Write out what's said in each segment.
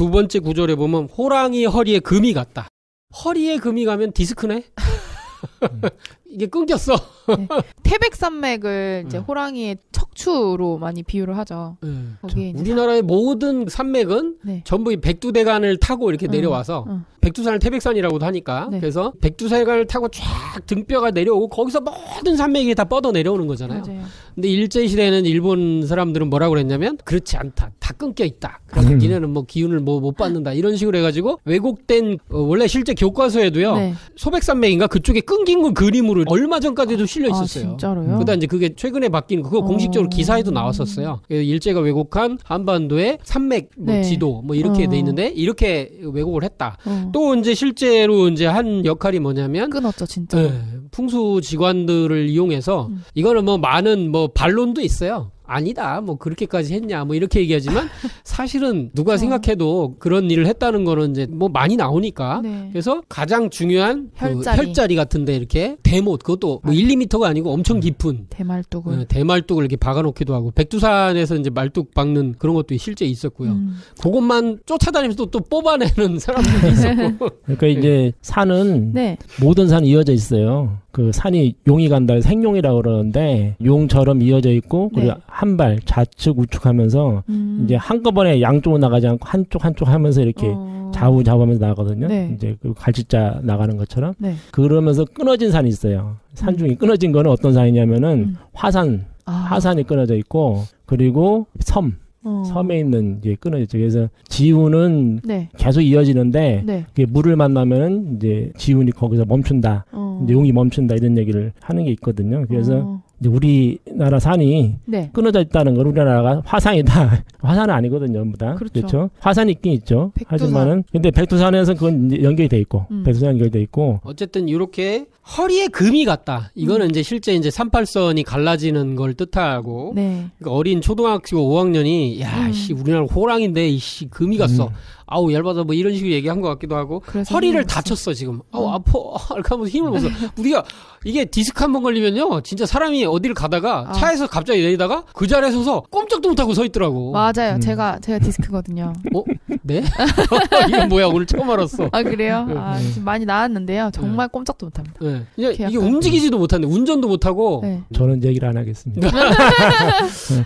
두 번째 구절에 보면 호랑이 허리에 금이 갔다. 허리에 금이 가면 디스크네? 이게 끊겼어. 네. 태백산맥을 이제 호랑이의 척추로 많이 비유를 하죠. 거기에 우리나라의 모든 산맥은 네. 전부 이 백두대간을 타고 이렇게 내려와서 백두산을 태백산이라고도 하니까 네. 그래서 백두산을 타고 쫙 등뼈가 내려오고 거기서 모든 산맥이 다 뻗어 내려오는 거잖아요. 맞아요. 근데 일제시대에는 일본 사람들은 뭐라고 그랬냐면 그렇지 않다. 다 끊겨 있다. 그래서 니네는 뭐 기운을 뭐 못 받는다. 이런 식으로 해가지고 왜곡된 원래 실제 교과서에도요. 네. 소백산맥인가 그쪽에 끊긴 건 그림으로 얼마 전까지도 실려 있었어요. 진짜로요? 그다음 이제 그게 최근에 바뀐 그거 공식적으로 기사에도 나왔었어요. 일제가 왜곡한 한반도의 산맥 뭐 네. 지도 뭐 이렇게 돼 있는데 이렇게 왜곡을 했다. 또 이제 실제로 이제 한 역할이 뭐냐면 끊었죠, 진짜. 네, 풍수지관들을 이용해서 이거는 뭐 많은 뭐 반론도 있어요. 아니다, 뭐 그렇게까지 했냐, 뭐 이렇게 얘기하지만 사실은 누가 생각해도 그런 일을 했다는 거는 이제 뭐 많이 나오니까. 네. 그래서 가장 중요한 혈자리. 그 혈자리 같은데 이렇게 대못, 그것도 뭐 1, 2m가 아니고 엄청 깊은 대말뚝을. 대말뚝을 이렇게 박아놓기도 하고 백두산에서 이제 말뚝 박는 그런 것도 실제 있었고요. 그것만 쫓아다니면서 또 뽑아내는 사람들도 있었고. 그러니까 이제 산은 네. 모든 산이 이어져 있어요. 그 산이 용이 간다 해서 생용이라고 그러는데 용처럼 이어져 있고 그리고 네. 한 발 좌측 우측 하면서 이제 한꺼번에 양쪽으로 나가지 않고 한쪽 하면서 이렇게 좌우 하면서 나가거든요. 네. 이제 그 갈치자 나가는 것처럼. 네. 그러면서 끊어진 산이 있어요. 산 중에 끊어진 거는 어떤 산이냐면은 화산, 하산이 끊어져 있고 그리고 섬에 있는 이제 끊어졌죠. 그래서 지훈은 네. 계속 이어지는데 네. 그게 물을 만나면은 이제 지훈이 거기서 멈춘다. 이제 용이 멈춘다 이런 얘기를 하는 게 있거든요. 그래서 이제 우리나라 산이 네. 끊어져 있다는 건 우리나라가 화산이다. 화산은 아니거든요, 전부 다. 그렇죠. 화산이 있긴 있죠. 백두산. 하지만은 근데 백두산에서 그건 이제 연결이 돼 있고 백두산 연결돼 있고. 어쨌든 이렇게 허리에 금이 갔다. 이거는 이제 실제 이제 38선이 갈라지는 걸 뜻하고 네. 그러니까 어린 초등학교 5학년이 야, 씨 우리나라 호랑인데 이씨 금이 갔어. 아우 열받아 뭐 이런 식으로 얘기한 것 같기도 하고 허리를 다쳤어 지금. 아우 아파. 이렇게 하면서 힘을 못 써. 우리가 이게 디스크 한 번 걸리면요 진짜 사람이 어디를 가다가 차에서 갑자기 내리다가 그 자리에 서서 꼼짝도 못하고 서 있더라고. 맞아요. 제가 디스크거든요. 네? 이건 뭐야 오늘 처음 알았어. 아 그래요? 지금 많이 나았는데요. 정말 꼼짝도 못합니다. 네. 이게 움직이지도 못하는데 운전도 못하고. 네. 저는 얘기를 안 하겠습니다.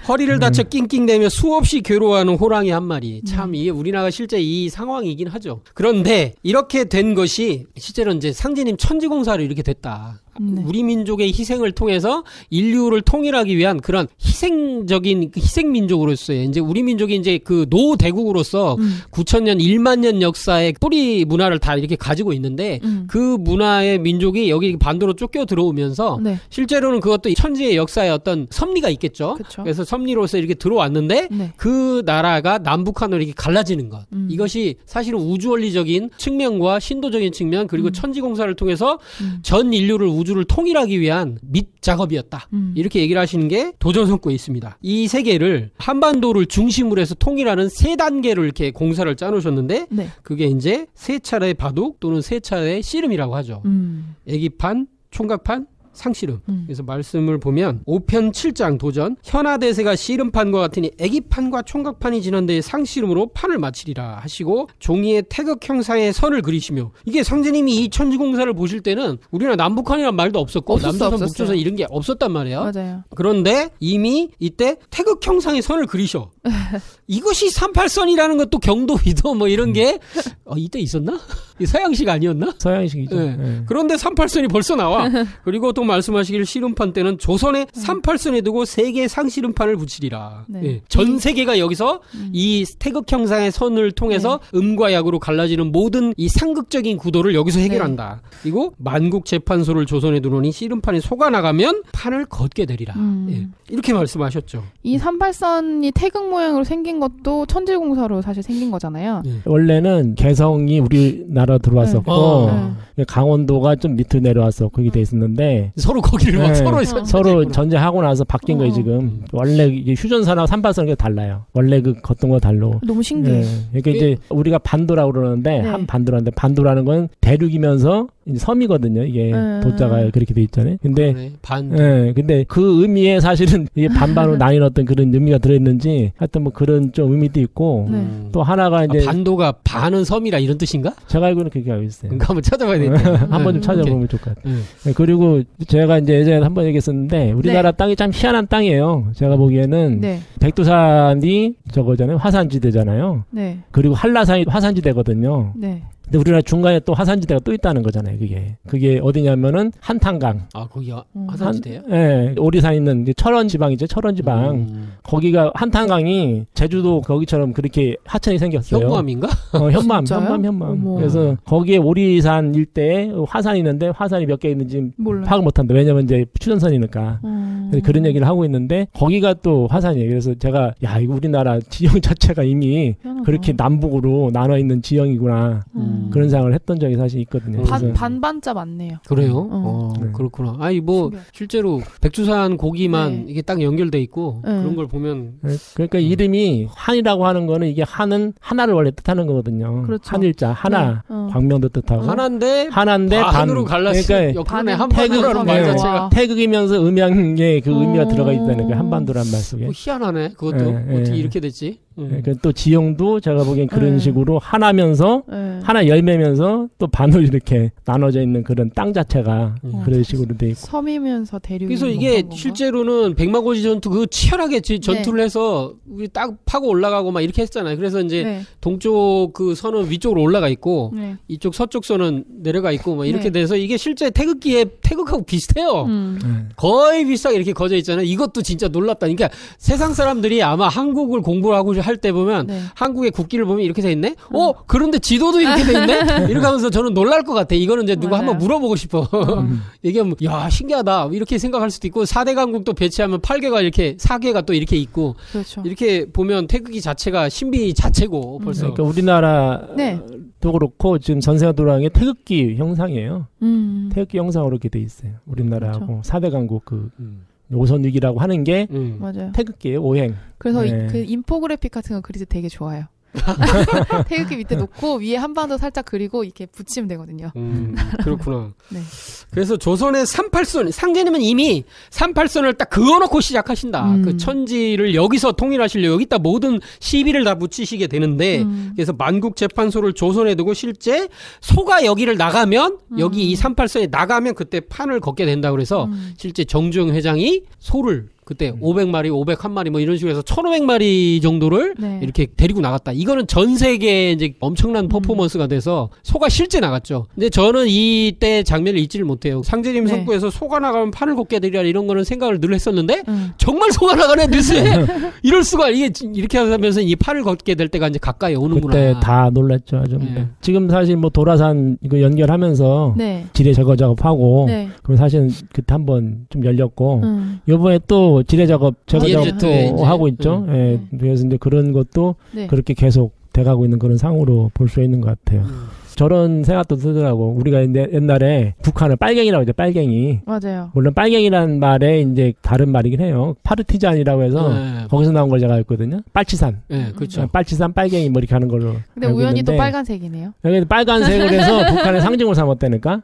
허리를 다쳐 낑낑대며 수없이 괴로워하는 호랑이 한 마리. 참 이게 우리나라가 실제 이 상황이긴 하죠. 그런데 이렇게 된 것이 실제로 이제 상제님 천지공사로 이렇게 됐다. 네. 우리 민족의 희생을 통해서 인류를 통일하기 위한 그런 희생적인 희생민족으로서의 이제 우리 민족이 이제 그 노대국으로서 9,000년 1만 년 역사의 뿌리 문화를 다 이렇게 가지고 있는데 그 문화의 민족이 여기 반도로 쫓겨 들어오면서 네. 실제로는 그것도 천지의 역사의 어떤 섭리가 있겠죠. 그쵸. 그래서 섭리로서 이렇게 들어왔는데 네. 그 나라가 남북한으로 이렇게 갈라지는 것. 이것이 사실은 우주원리적인 측면과 신도적인 측면 그리고 천지공사를 통해서 전 인류를 우주를 통일하기 위한 밑작업이었다. 이렇게 얘기를 하시는 게 도전선고에 있습니다. 이 세계를 한반도를 중심으로 해서 통일하는 세 단계로 이렇게 공사를 짜놓으셨는데 네. 그게 이제 세 차례의 바둑 또는 세 차례의 씨름이라고 하죠. 애기판, 총각판, 상씨름. 그래서 말씀을 보면 5편 7장 도전 현하대세가 씨름판과 같으니 애기판과 총각판이 지난 데에 상씨름으로 판을 마치리라 하시고 종이에 태극 형상의 선을 그리시며 이게 상제님이 이 천지공사를 보실 때는 우리나라 남북한이란 말도 없었고 남조선 북조선 이런 게 없었단 말이에요. 맞아요. 그런데 이미 이때 태극 형상의 선을 그리셔. 이것이 38선이라는 것도 경도 위도 뭐 이런 게 이때 있었나? 서양식 아니었나? 서양식이죠. 네. 네. 그런데 38선이 벌써 나와. 그리고 또 말씀하시길 씨름판 때는 조선에 38선에 두고 세계 상씨름판을 붙이리라. 네. 네. 전 세계가 여기서 이 태극 형상의 선을 통해서 음과 약으로 갈라지는 모든 이 상극적인 구도를 여기서 해결한다. 그리고 만국재판소를 조선에 두노니 씨름판이 속아나가면 판을 걷게 되리라. 예. 이렇게 말씀하셨죠. 이 38선이 태극 모양으로 생긴 것도 천지공사로 사실 생긴 거잖아요. 원래는 개성이 우리나라 들어왔었고 강원도가 좀 밑으로 내려왔어 거기 돼 있었는데 서로 거기를 막 서로 전쟁하고 나서 바뀐 거예요 지금. 원래 이게 휴전선하고 38선이 달라요. 원래 그 걷던 거 달로. 너무 신기해. 그러니까 이제 우리가 반도라고 그러는데 한 반도라는데 반도라는 건 대륙이면서 섬이거든요. 이게 도자가 그렇게 돼 있잖아요. 근데 근데 그 의미에 사실은 이게 반반으로 나뉜 어떤 그런 의미가 들어있는지 하여튼 뭐 그런 좀 의미도 있고 또 하나가 이제 반도가 반은 섬이라 이런 뜻인가? 제가 알고는 그렇게 알고 있어요. 그러니까 한번 찾아봐야 되겠다. 한번 좀 찾아보면 좋을 것 같아요. 그리고 제가 이제 예전에 한번 얘기했었는데 우리나라 땅이 참 희한한 땅이에요. 제가 보기에는 백두산이 저거잖아요. 화산지대잖아요. 그리고 한라산이 화산지대거든요. 근데 우리나라 중간에 또 화산지대가 또 있다는 거잖아요. 그게 어디냐면은 한탄강. 아, 거기 화산지대요? 네, 오리산 있는 철원 지방이죠. 철원 지방. 거기가 한탄강이 제주도 거기처럼 그렇게 하천이 생겼어요. 현무암인가? 현무암. 그래서 거기에 오리산 일대에 화산이 있는데 화산이 몇 개 있는지 파악을 못한다. 왜냐면 이제 추전선이니까. 그런 얘기를 하고 있는데 거기가 또 화산이에요. 그래서 제가 이거 우리나라 지형 자체가 이미 그렇게 남북으로 나눠 있는 지형이구나. 그런 생각을 했던 적이 사실 있거든요. 반반자 맞네요. 그래요? 그렇구나. 아니 뭐 실제로 백두산 고기만 이게 딱 연결돼 있고 그런 걸 보면 그러니까 이름이 한이라고 하는 거는 이게 한은 하나를 원래 뜻하는 거거든요. 그렇죠. 한일자 하나 광명도 뜻하고 하나인데 반으로 갈랐어요. 그러니까 한반도라는 말 자체가 태극이면서 음양의 그 의미가 들어가 있다는 게 한반도란 말 속에. 희한하네. 그것도 어떻게 이렇게 됐지? 또 지형도 제가 보기엔 그런 식으로 하나면서 하나 열매면서 또 반으로 이렇게 나눠져 있는 그런 땅 자체가 그런 식으로 돼 있고 섬이면서 대륙. 그래서 이게 실제로는 백마고지 전투 그 치열하게 전투를 해서 우리 딱 파고 올라가고 막 이렇게 했잖아요. 그래서 이제 동쪽 그 선은 위쪽으로 올라가 있고 이쪽 서쪽 선은 내려가 있고 막 이렇게 돼서 이게 실제 태극하고 비슷해요. 거의 비슷하게 이렇게 거져 있잖아요. 이것도 진짜 놀랍다. 그러니까 세상 사람들이 아마 한국을 공부를 하고 할 때 보면 한국의 국기를 보면 이렇게 돼 있네. 그런데 지도도 이렇게 돼 있네. 이렇게 하면서 저는 놀랄 것 같아. 이거는 이제 누가 한번 물어보고 싶어. 얘기하면 야 신기하다 이렇게 생각할 수도 있고 4대 강국도 배치하면 8개가 이렇게 4개가 또 이렇게 있고 이렇게 보면 태극기 자체가 신비 자체고 벌써. 그러니까 우리나라도 그렇고 지금 전세가 돌아가는 게 태극기 형상이에요. 태극기 형상으로 이렇게 돼 있어요. 우리나라하고 4대 강국 그 오선 위기라고 하는 게 맞아요. 태극기예요. 오행. 그래서 그 인포그래픽 같은 거 그릴 때 되게 좋아요. 태극기 밑에 놓고 위에 한반도 살짝 그리고 이렇게 붙이면 되거든요. 그렇구나. 그래서 조선의 38선 상제님은 이미 38선을 딱 그어놓고 시작하신다. 그 천지를 여기서 통일하시려 여기다 모든 시비를 다 붙이시게 되는데 그래서 만국재판소를 조선에 두고 실제 소가 여기를 나가면 여기 이 38선에 나가면 그때 판을 걷게 된다 그래서 실제 정주영 회장이 소를 그때 500마리, 501마리 뭐 이런 식으로 해서 1500마리 정도를 이렇게 데리고 나갔다. 이거는 전 세계에 이제 엄청난 퍼포먼스가 돼서 소가 실제 나갔죠. 근데 저는 이때 장면을 잊지를 못해요. 상제님 석구에서 소가 나가면 판을 걷게 되리라 이런 거는 생각을 늘 했었는데 정말 소가 나가네 뉴스에. 이럴 수가 이렇게 하면서 이 판을 걷게 될 때가 이제 가까이 오는구나. 그때 다 놀랐죠. 아주. 지금 사실 뭐 도라산 이거 연결하면서 지뢰 제거 작업하고 그럼 사실은 그때 한번 좀 열렸고 이번에 또 지뢰 작업, 제거 작업도 하고 있죠. 그래서 이제 그런 것도 그렇게 계속 돼가고 있는 그런 상황으로 볼 수 있는 것 같아요. 저런 생각도 들더라고. 우리가 옛날에 북한을 빨갱이라고 하죠. 빨갱이. 맞아요. 물론 빨갱이라는 말에 이제 다른 말이긴 해요. 파르티잔이라고 해서 거기서 나온 걸 제가 알거든요. 빨치산. 그렇죠. 빨치산 빨갱이 뭐 이렇게 하는 걸로. 근데 우연히 또 빨간색이네요. 빨간색을 해서 북한의 상징으로 삼았다니까.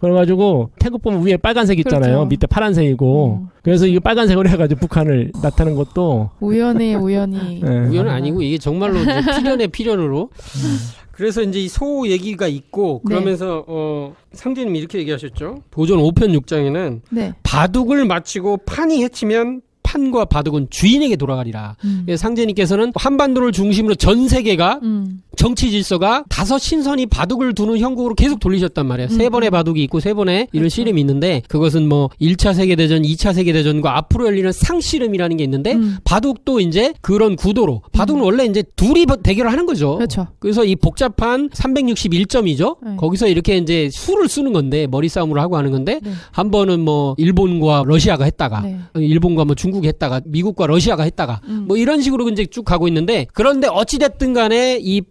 그래가지고 태국 보면 위에 빨간색 있잖아요. 밑에 파란색이고. 그래서 이거 빨간색으로 해가지고 북한을 나타낸 것도 우연히. 우연은 아니고 이게 정말로 이제 필연의 필연으로. 그래서 이제 이 소 얘기가 있고 그러면서 상제님 이렇게 얘기하셨죠. 도전 5편 6장에는 바둑을 마치고 판이 해치면 판과 바둑은 주인에게 돌아가리라. 상제님께서는 한반도를 중심으로 전 세계가 정치 질서가 5 신선이 바둑을 두는 형국으로 계속 돌리셨단 말이에요. 3번의 바둑이 있고 3번의 이런 씨름이 있는데 그것은 뭐 1차 세계대전, 2차 세계대전과 앞으로 열리는 상씨름이라는 게 있는데 바둑도 이제 그런 구도로 바둑은 원래 이제 둘이 대결을 하는 거죠. 그렇죠. 그래서 이 복잡한 361점이죠. 거기서 이렇게 이제 수를 쓰는 건데 머리 싸움으로 하고 하는 건데 한 번은 뭐 일본과 러시아가 했다가 일본과 뭐 중국 했다가 미국과 러시아가 했다가 뭐 이런 식으로 이제 쭉 가고 있는데 그런데 어찌됐든 간에 이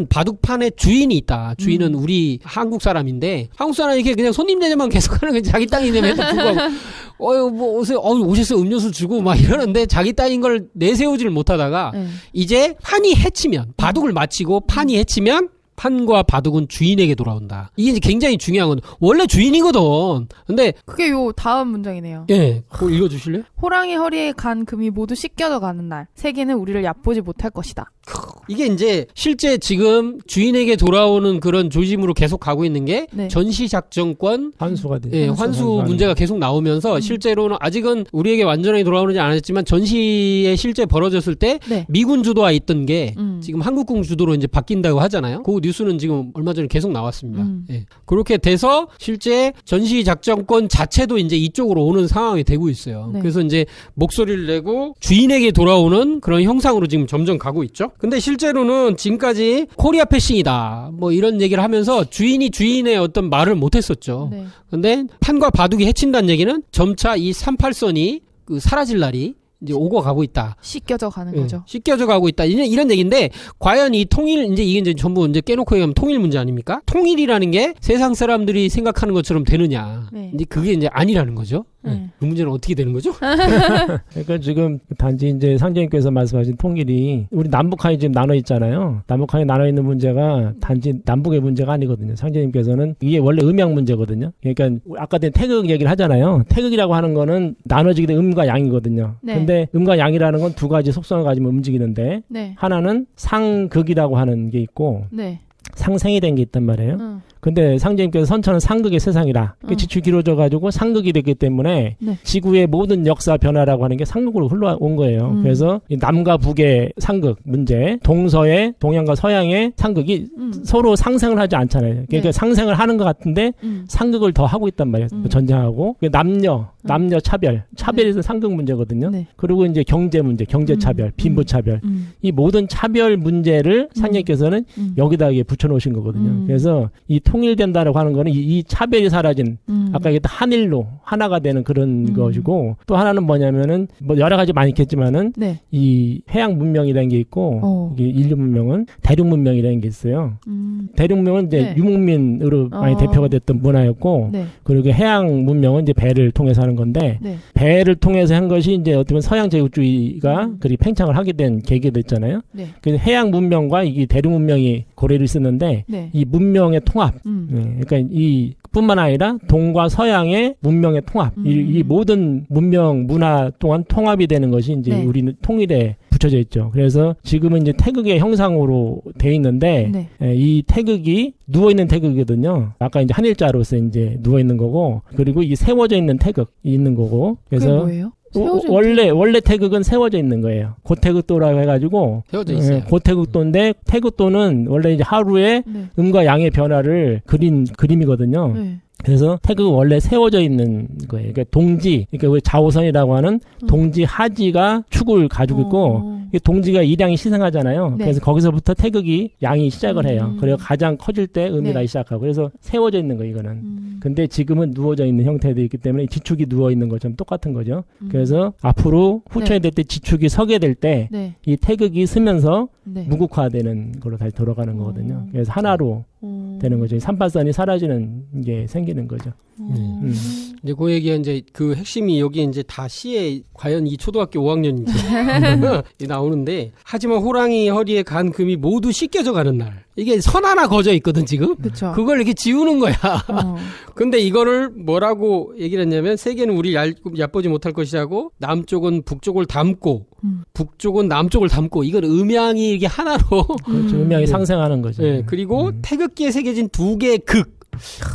바둑판의 주인이 있다. 주인은 우리 한국 사람인데 한국 사람이 이렇게 그냥 손님 대접만 계속하는 건 자기 땅이냐면 불구하고 뭐 오셔서 음료수 주고 막 이러는데 자기 땅인 걸 내세우지를 못하다가 이제 판이 해치면 바둑을 마치고 판이 해치면 판과 바둑은 주인에게 돌아온다. 이게 이제 굉장히 중요한 건 원래 주인이거든. 근데 그게 요 다음 문장이네요. 예, 그거 읽어주실래요? 호랑이 허리에 간 금이 모두 씻겨져 가는 날, 세계는 우리를 얕보지 못할 것이다. 이게 이제 실제 지금 주인에게 돌아오는 그런 조짐으로 계속 가고 있는 게 네. 전시작전권 환수가 되죠. 예, 환수 문제가 계속 나오면서 실제로는 아직은 우리에게 완전히 돌아오는지 않았지만 전시에 실제 벌어졌을 때 네. 미군 주도가 있던 게 지금 한국군 주도로 이제 바뀐다고 하잖아요. 그 뉴스는 지금 얼마 전에 계속 나왔습니다. 예. 그렇게 돼서 실제 전시작전권 자체도 이제 이쪽으로 오는 상황이 되고 있어요. 네. 그래서 이제 목소리를 내고 주인에게 돌아오는 그런 형상으로 지금 점점 가고 있죠. 근데 실제로는 지금까지 코리아 패싱이다 뭐 이런 얘기를 하면서 주인이 주인의 어떤 말을 못했었죠. 네. 근데 판과 바둑이 해친다는 얘기는 점차 이 38선이 그 사라질 날이 이제 오고 가고 있다. 씻겨져 가는 거죠. 씻겨져 가고 있다. 이런 얘기인데, 과연 이 통일, 이제 이게 이제 전부 이제 깨놓고 얘기하면 통일 문제 아닙니까? 통일이라는 게 세상 사람들이 생각하는 것처럼 되느냐. 네. 이제 그게 이제 아니라는 거죠. 그 문제는 어떻게 되는 거죠? 그러니까 지금 단지 이제 상재님께서 말씀하신 통일이 우리 남북한이 지금 나눠 있잖아요. 남북한이 나눠 있는 문제가 단지 남북의 문제가 아니거든요. 상재님께서는 이게 원래 음양 문제거든요. 그러니까 아까 전 태극 얘기를 하잖아요. 태극이라고 하는 거는 나눠지게 된 음과 양이거든요. 네. 근데 음과 양이라는 건 두 가지 속성을 가지고 움직이는데 네. 하나는 상극이라고 하는 게 있고 네. 상생이 된 게 있단 말이에요. 근데 상재님께서 선천은 상극의 세상이라 지축이 길어져가지고 상극이 됐기 때문에 네. 지구의 모든 역사 변화라고 하는 게 상극으로 흘러온 거예요. 그래서 이 남과 북의 상극 문제, 동서의 동양과 서양의 상극이 서로 상생을 하지 않잖아요. 그러니까 네. 상생을 하는 것 같은데 상극을 더 하고 있단 말이에요. 전쟁하고 남녀 차별에서 네. 상극 문제거든요. 네. 그리고 이제 경제 문제, 경제 차별, 빈부 차별 이 모든 차별 문제를 상재님께서는 여기다 붙여놓으신 거거든요. 그래서 이 통일된다라고 하는 거는 이 차별이 사라진 아까 얘기했던 한일로 하나가 되는 그런 것이고 또 하나는 뭐냐면은 뭐 여러 가지 많이 있겠지만은 네. 이 해양 문명이라는 게 있고 이게 인류 문명은 대륙 문명이라는 게 있어요. 대륙 문명은 이제 네. 유목민으로 많이 대표가 됐던 문화였고 네. 그리고 해양 문명은 이제 배를 통해서 하는 건데 네. 배를 통해서 한 것이 이제 어떻게 보면 서양 제국주의가 그리 팽창을 하게 된 계기가 됐잖아요. 네. 그래서 해양 문명과 이 대륙 문명이 고리를 쓰는데 네. 이 문명의 통합 네, 그러니까 이 뿐만 아니라 동과 서양의 문명의 통합 이 모든 문명 문화 또한 통합이 되는 것이 이제 네. 우리는 통일에 붙여져 있죠. 그래서 지금은 이제 태극의 형상으로 돼 있는데 네. 이 태극이 누워 있는 태극이거든요. 아까 이제 한일자로서 이제 누워 있는 거고 그리고 이 세워져 있는 태극이 있는 거고 그래서 그게 뭐예요? 원래 태극은 세워져 있는 거예요. 고태극도라고 해가지고 세워져 있어요. 고태극도인데 태극도는 원래 이제 하루에 네. 음과 양의 변화를 그린 그림이거든요. 네. 그래서 태극은 원래 세워져 있는 거예요. 그러니까 동지, 그러니까 우리 자오선이라고 하는 동지 하지가 축을 가지고 있고 동지가 일양이 희생하잖아요. 네. 그래서 거기서부터 태극이 양이 시작을 해요. 그리고 가장 커질 때 음이 나기 시작하고 그래서 세워져 있는 거예요. 이거는. 근데 지금은 누워져 있는 형태도 있기 때문에 지축이 누워 있는 것처럼 똑같은 거죠. 그래서 앞으로 후천이 될 때 지축이 서게 될 때 이 태극이 쓰면서 무국화되는 걸로 다시 돌아가는 거거든요. 그래서 하나로 되는 거죠. 38선이 사라지는 게 생기는 거죠. 이제 그 얘기가 이제 그 핵심이 여기 이제 다 시에 과연 이 초등학교 5학년인지 나오는데 하지만 호랑이 허리에 간 금이 모두 씻겨져 가는 날. 이게 선 하나 거져 있거든 지금. 그쵸. 그걸 이렇게 지우는 거야. 근데 이거를 뭐라고 얘기를 했냐면 세계는 우리를 얕보지 못할 것이라고 남쪽은 북쪽을 닮고 북쪽은 남쪽을 닮고 이건 음양이 이게 하나로 그렇죠. 음양이 상생하는 거죠. 네. 그리고 태극기에 새겨진 두 개의 극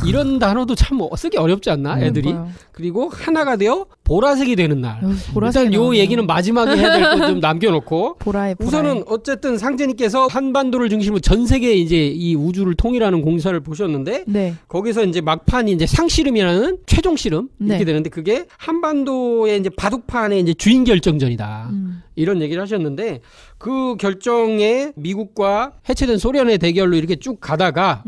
이런 단어도 참 쓰기 어렵지 않나 애들이. 그리고 하나가 되어 보라색이 되는 날. 일단 요 얘기는 마지막에 해야 될 건 좀 남겨놓고 우선은 어쨌든 상재님께서 한반도를 중심으로 전 세계 이제 이 우주를 통일하는 공사를 보셨는데 네. 거기서 이제 막판이 이제 상씨름이라는 최종 씨름 이렇게 되는데 그게 한반도의 이제 바둑판의 이제 주인 결정전이다. 이런 얘기를 하셨는데 그 결정에 미국과 해체된 소련의 대결로 이렇게 쭉 가다가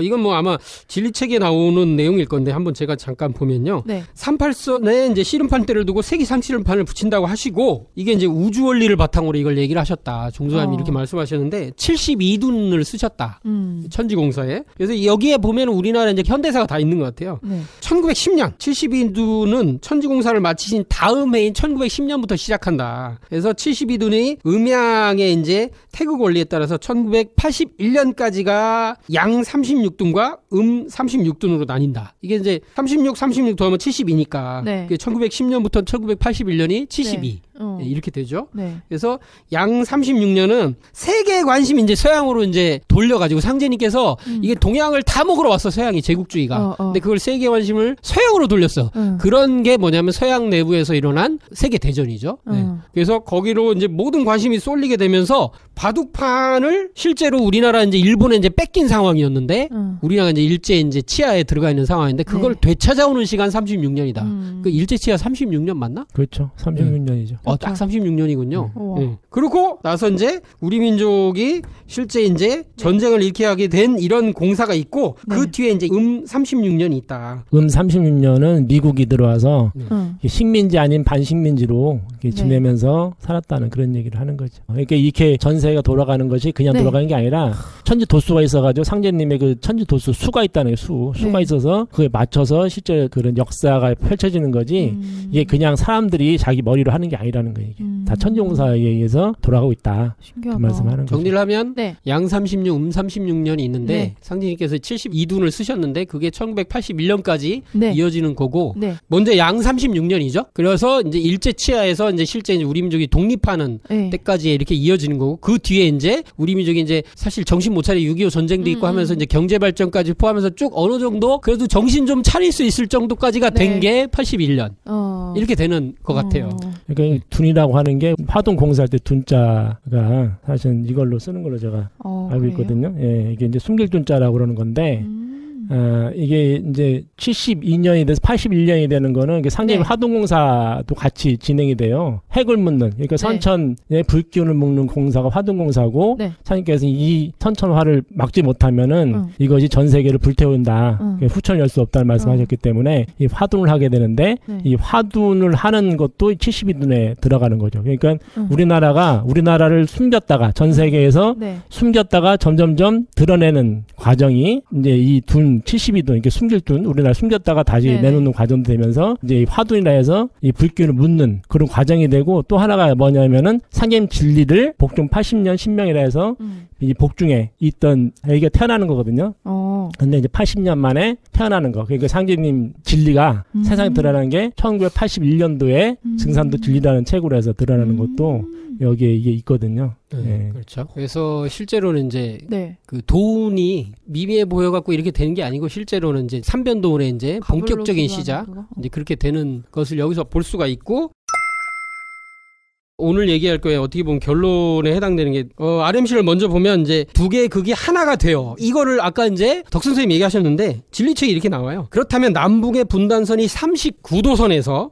이건 뭐 아마 진리책에 나오는 내용일 건데 한번 제가 잠깐 보면요. 네. 38선에 이제 씨름판대를 두고 세기 상씨름판을 붙인다고 하시고 이게 이제 우주 원리를 바탕으로 이걸 얘기를 하셨다. 종소함이 이렇게 말씀하셨는데 72dun을 쓰셨다. 천지공사에. 그래서 여기에 보면 우리나라 이제 현대사가 다 있는 것 같아요. 네. 1910년 72dun은 천지공사를 마치신 다음 해인 1910년부터 시작한다. 그래서 그래서 72dun이 음양의 이제 태극 원리에 따라서 1981년까지가 양 36dun과 36dun으로 나뉜다. 이게 이제 36 더하면 72니까. 네. 1910년부터 1981년이 72. 네, 이렇게 되죠. 네. 그래서 양 36년은 세계의 관심이 이제 서양으로 이제 돌려가지고 상제님께서 이게 동양을 다 먹으러 왔어, 서양이 제국주의가. 근데 그걸 세계 관심을 서양으로 돌렸어. 그런 게 뭐냐면 서양 내부에서 일어난 세계 대전이죠. 네. 그래서 거기로 이제 모든 관심이 쏠리게 되면서 바둑판을 실제로 우리나라 이제 일본에 이제 뺏긴 상황이었는데 우리나라가 이제 일제 이제 치하에 들어가 있는 상황인데 그걸 네. 되찾아오는 시간 36년이다. 그 일제 치하 36년 맞나? 그렇죠. 36년이죠. 딱 36년이군요. 네. 그러고 나서 이제 우리 민족이 실제 이제 전쟁을 일으키게 하게 된 이런 공사가 있고 네. 그 뒤에 이제 36년이 있다. 36년은 미국이 들어와서 식민지 아닌 반식민지로 지내면서 살았다는 그런 얘기를 하는 거죠. 그러니까 이렇게 전세가 돌아가는 것이 그냥 네. 돌아가는 게 아니라 천지 도수가 있어가지고 상제님의 그 천지 도수 수가 있다는 수가 네. 있어서 그에 맞춰서 실제 그런 역사가 펼쳐지는 거지 이게 그냥 사람들이 자기 머리로 하는 게 아니라는 거예요. 다 천지공사에 의해서 돌아가고 있다. 신기하다. 그 말씀하는 거죠. 정리를 하면 네. 양 36, 36년이 있는데 네. 상제님께서 72dun을 쓰셨는데 그게 1981년까지 네. 이어지는 거고 네. 먼저 양 36년이죠. 그래서 이제 일제 치하에서 이제 실제 이제 우리 민족이 독립하는 네. 때까지 이렇게 이어지는 거고 그 뒤에 이제 우리 민족이 이제 사실 정신 못 차려 6.25 전쟁도 있고 하면서 이제 경제 발전까지 포함해서 쭉 어느 정도 그래도 정신 좀 차릴 수 있을 정도까지가 네. 된 게 81년 이렇게 되는 것 같아요. 그러니까 둔이라고 하는 게 화동 공사할 때 둔자가 사실은 이걸로 쓰는 걸로 제가 알고 있거든요. 예, 이게 이제 숨길 둔자라고 그러는 건데. 이게 이제 72년이 돼서 81년이 되는 거는 상제님 네. 화동공사도 같이 진행이 돼요. 핵을 묻는, 그러니까 선천의 불기운을 묶는 공사가 화동공사고, 네. 사장님께서 이 선천화를 막지 못하면은 이것이 전 세계를 불태운다. 후천을 열 수 없다는 말씀하셨기 때문에 이 화둔을 하게 되는데, 이 화둔을 하는 것도 72dun에 들어가는 거죠. 그러니까 우리나라를 숨겼다가 전 세계에서 숨겼다가 점점점 드러내는 과정이 이제 이 둔 72둔, 이렇게 숨길 둔, 우리나라 숨겼다가 다시 네네. 내놓는 과정도 되면서 이제 이 화둔이라 해서 이 불기운을 묻는 그런 과정이 되고 또 하나가 뭐냐면은 상제님 진리를 복중 80년 신명이라 해서 이 복중에 있던 애기가 태어나는 거거든요. 근데 이제 80년 만에 태어나는 거. 그러니까 상제님 진리가 세상에 드러나는 게 1981년도에 증산도 진리라는 책으로 해서 드러나는 것도 여기에 이게 있거든요. 네. 그렇죠. 그래서 실제로는 이제 그 도운이 미미해 보여갖고 이렇게 되는 게 아니고 실제로는 이제 삼변도운의 이제 본격적인 시작 이제 그렇게 되는 것을 여기서 볼 수가 있고. 오늘 얘기할 거에 어떻게 보면 결론에 해당되는 게 RMC를 먼저 보면 이제 두 개의 극이 하나가 돼요. 이거를 아까 이제 덕 선생님 얘기하셨는데 진리책이 이렇게 나와요. 그렇다면 남북의 분단선이 39도선에서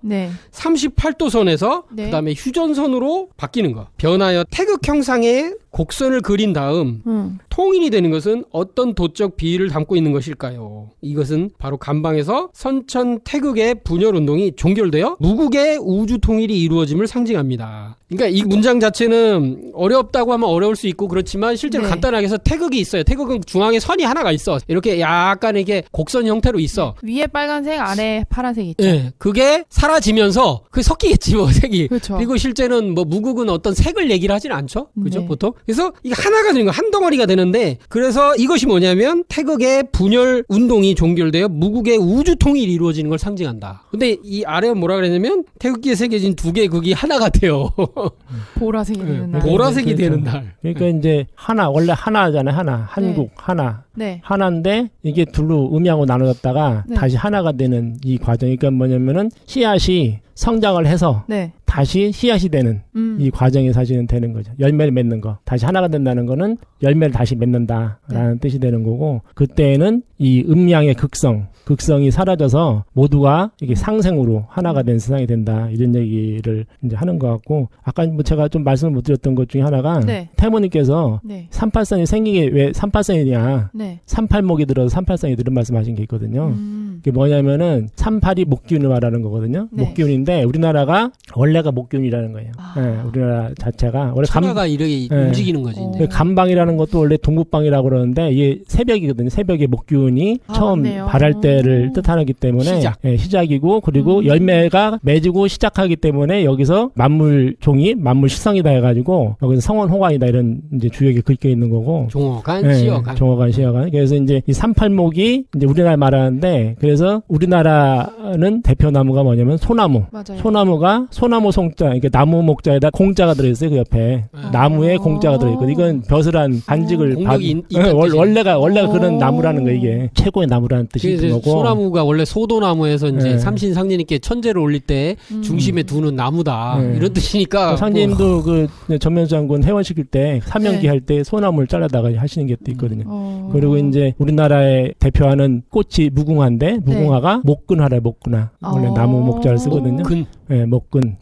38도선에서 그다음에 휴전선으로 바뀌는 거. 변하여 태극 형상의 곡선을 그린 다음 통일이 되는 것은 어떤 도적 비위를 담고 있는 것일까요? 이것은 바로 간방에서 선천 태극의 분열운동이 종결되어 무국의 우주 통일이 이루어짐을 상징합니다. 그러니까 이 문장 자체는 어렵다고 하면 어려울 수 있고 그렇지만 실제로 간단하게 해서 태극이 있어요. 태극은 중앙에 선이 하나가 있어. 이렇게 약간 이게 곡선 형태로 있어. 위에 빨간색, 아래 파란색 있죠. 네, 그게 사라지면서 그게 섞이겠지 뭐 색이. 그렇죠. 그리고 실제는 뭐 무국은 어떤 색을 얘기를 하진 않죠. 그죠? 보통. 그래서 이게 하나가 되는 거, 한 덩어리가 되는데 그래서 이것이 뭐냐면 태극의 분열 운동이 종결되어 무국의 우주 통일이 이루어지는 걸 상징한다. 근데 이 아래는 뭐라 그랬냐면 태극기에 새겨진 두 개의 극이 하나가 돼요. 보라색이 되는 날. 보라색이 되는 날. 그러니까 이제 하나, 원래 하나잖아요. 하나. 한국, 하나. 하나인데 이게 둘로 음양으로 나눠졌다가 다시 하나가 되는 이 과정. 그러니까 뭐냐면은 씨앗이 성장을 해서 다시 씨앗이 되는 이 과정이 사실은 되는 거죠. 열매를 맺는 거. 다시 하나가 된다는 거는 열매를 다시 맺는다라는 뜻이 되는 거고 그때에는 이 음양의 극성이 사라져서 모두가 이게 상생으로 하나가 된 세상이 된다. 이런 얘기를 이제 하는 것 같고 아까 뭐 제가 좀 말씀을 못 드렸던 것 중에 하나가 태모님께서 38선이 생기게 왜 38선이냐 38목이 들어서 38선이 들은 말씀하신 게 있거든요. 그게 뭐냐면은 38이 목기운을 말하는 거거든요. 목기운인데 우리나라가 원래 원래가 목균이라는 거예요. 네, 우리나라 자체가 원래 천하가 이렇게 움직이는 거지. 감방이라는 것도 원래 동북방이라고 그러는데 이게 새벽이거든요. 새벽에 목균이 처음 맞네요. 발할 때를 뜻하기 때문에 시작이고 그리고 열매가 맺고 시작하기 때문에 여기서 만물종이 만물식성이다 해가지고 여기서 성원호관이다 이런 이제 주역이 긁혀 있는 거고. 종어간, 시어간. 종어간, 시어간. 그래서 이제 이 38목이 이제 우리나라 말하는데 그래서 우리나라는 대표 나무가 뭐냐면 소나무. 맞아요. 소나무가 소나무 송자, 그러니까 나무 목자에다 공자가 들어있어요. 그 옆에 나무에 공자가 들어있거든요. 이건 벼슬한 간직을 원래가 그런 나무라는 거 이게 최고의 나무라는 뜻이 있는 거고. 소나무가 원래 소도나무에서 이제 삼신상님께 천재를 올릴 때 중심에 두는 나무다 이런 뜻이니까. 상님도 그 전면수장군 회원시킬 때 사명기 할 때 소나무를 잘라다가 하시는 게 또 있거든요. 그리고 이제 우리나라의 대표하는 꽃이 무궁화인데 무궁화가 목근화래 목근화. 원래 나무 목자를 쓰거든요.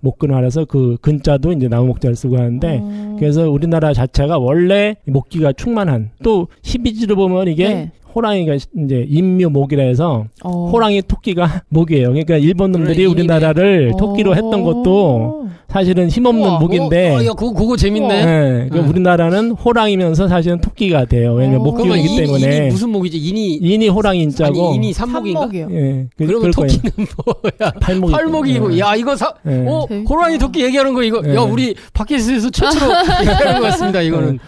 목근화라서 그 근자도 이제 나무 목자를 쓰고 하는데 그래서 우리나라 자체가 원래 목기가 충만한 또 12지로 보면 이게 호랑이가 이제 인묘목이라 해서 호랑이 토끼가 목이에요. 그러니까 일본 놈들이 우리나라를 토끼로 했던 것도 사실은 힘없는 목인데. 그거 재밌네. 네, 그러니까 우리나라는 호랑이면서 사실은 토끼가 돼요. 왜냐면 목기이기 때문에. 인이 무슨 목이지? 인이 호랑이 인자고. 아니, 인이 삼목인가? 예. 그러면 토끼는 뭐야? 팔목이고. 야, 이거 호랑이 토끼 얘기하는 거 이거. 야, 우리 팟캐스트에서 최초로 얘기하는 것 같습니다. 이거는.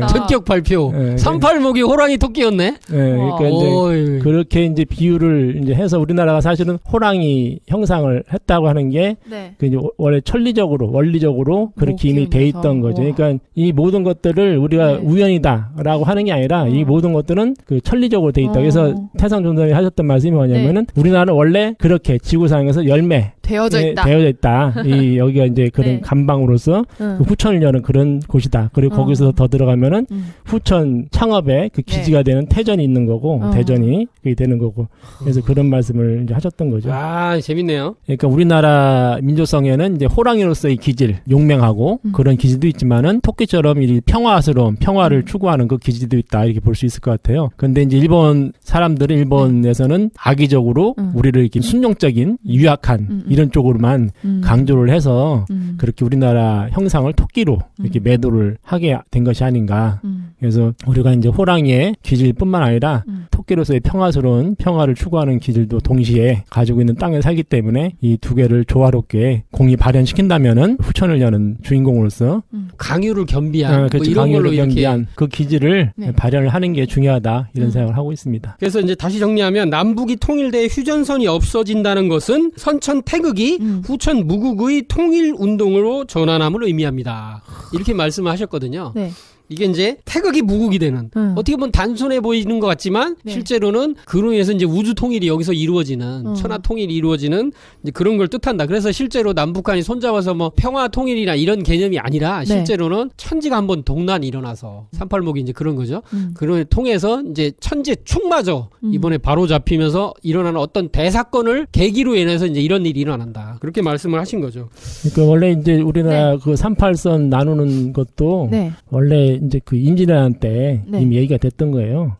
전격 발표. 38목이 호랑이 토끼였네. 그러니까 이제 그렇게 이제 비유를 이제 해서 우리나라가 사실은 호랑이 형상을 했다고 하는 게 그 이제 원래 원리적으로 그렇게 이미 돼 있던 거죠. 그러니까 이 모든 것들을 우리가 우연이다라고 하는 게 아니라 이 모든 것들은 그 천리적으로 돼 있다. 그래서 태상종선이 하셨던 말씀이 뭐냐면은 우리나라는 원래 그렇게 지구상에서 열매 되어져 있다. 이 여기가 이제 그런 감방으로서 그 후천을 여는 그런 곳이다. 그리고 거기서 더 들어가면은 후천 창업의 그 기지가 되는 태전이 있는 거고 대전이 그게 되는 거고. 그래서 그런 말씀을 이제 하셨던 거죠. 아, 재밌네요. 그러니까 우리나라 민족성에는 이제 호랑이로서의 기질, 용맹하고 그런 기질도 있지만은 토끼처럼 이 평화스러운 평화를 추구하는 그 기질도 있다 이렇게 볼 수 있을 것 같아요. 근데 이제 일본 사람들은 일본에서는 악의적으로 우리를 이렇게 순종적인 유약한 이런 쪽으로만 강조를 해서 그렇게 우리나라 형상을 토끼로 이렇게 매도를 하게 된 것이 아닌가. 그래서 우리가 이제 호랑이의 기질뿐만 아니라 토끼로서의 평화스러운 평화를 추구하는 기질도 동시에 가지고 있는 땅에 살기 때문에 이 두 개를 조화롭게 공이 발현시킨다면은 후천을 여는 주인공으로서 강유를 겸비한 뭐 이런 걸로 겸비한 그 기질을 발현을 하는 게 중요하다 이런 생각을 하고 있습니다. 그래서 이제 다시 정리하면 남북이 통일돼 휴전선이 없어진다는 것은 선천 태극이 후천 무국의 통일 운동으로 전환함을 의미합니다. 이렇게 말씀하셨거든요. 네. 이게 이제 태극이 무국이 되는 어떻게 보면 단순해 보이는 것 같지만 실제로는 그로 인해서 이제 우주 통일이 여기서 이루어지는 천하 통일이 이루어지는 이제 그런 걸 뜻한다. 그래서 실제로 남북한이 손잡아서 뭐 평화 통일이나 이런 개념이 아니라 실제로는 천지가 한번 동난이 일어나서 38목이 이제 그런 거죠. 그걸 통해서 이제 천재 충마저 이번에 바로 잡히면서 일어나는 어떤 대사건을 계기로 인해서 이제 이런 일이 일어난다. 그렇게 말씀을 하신 거죠. 그러니까 원래 이제 우리나라 그 38선 나누는 것도 원래 이제 그 임진왜란 때 이미 얘기가 됐던 거예요.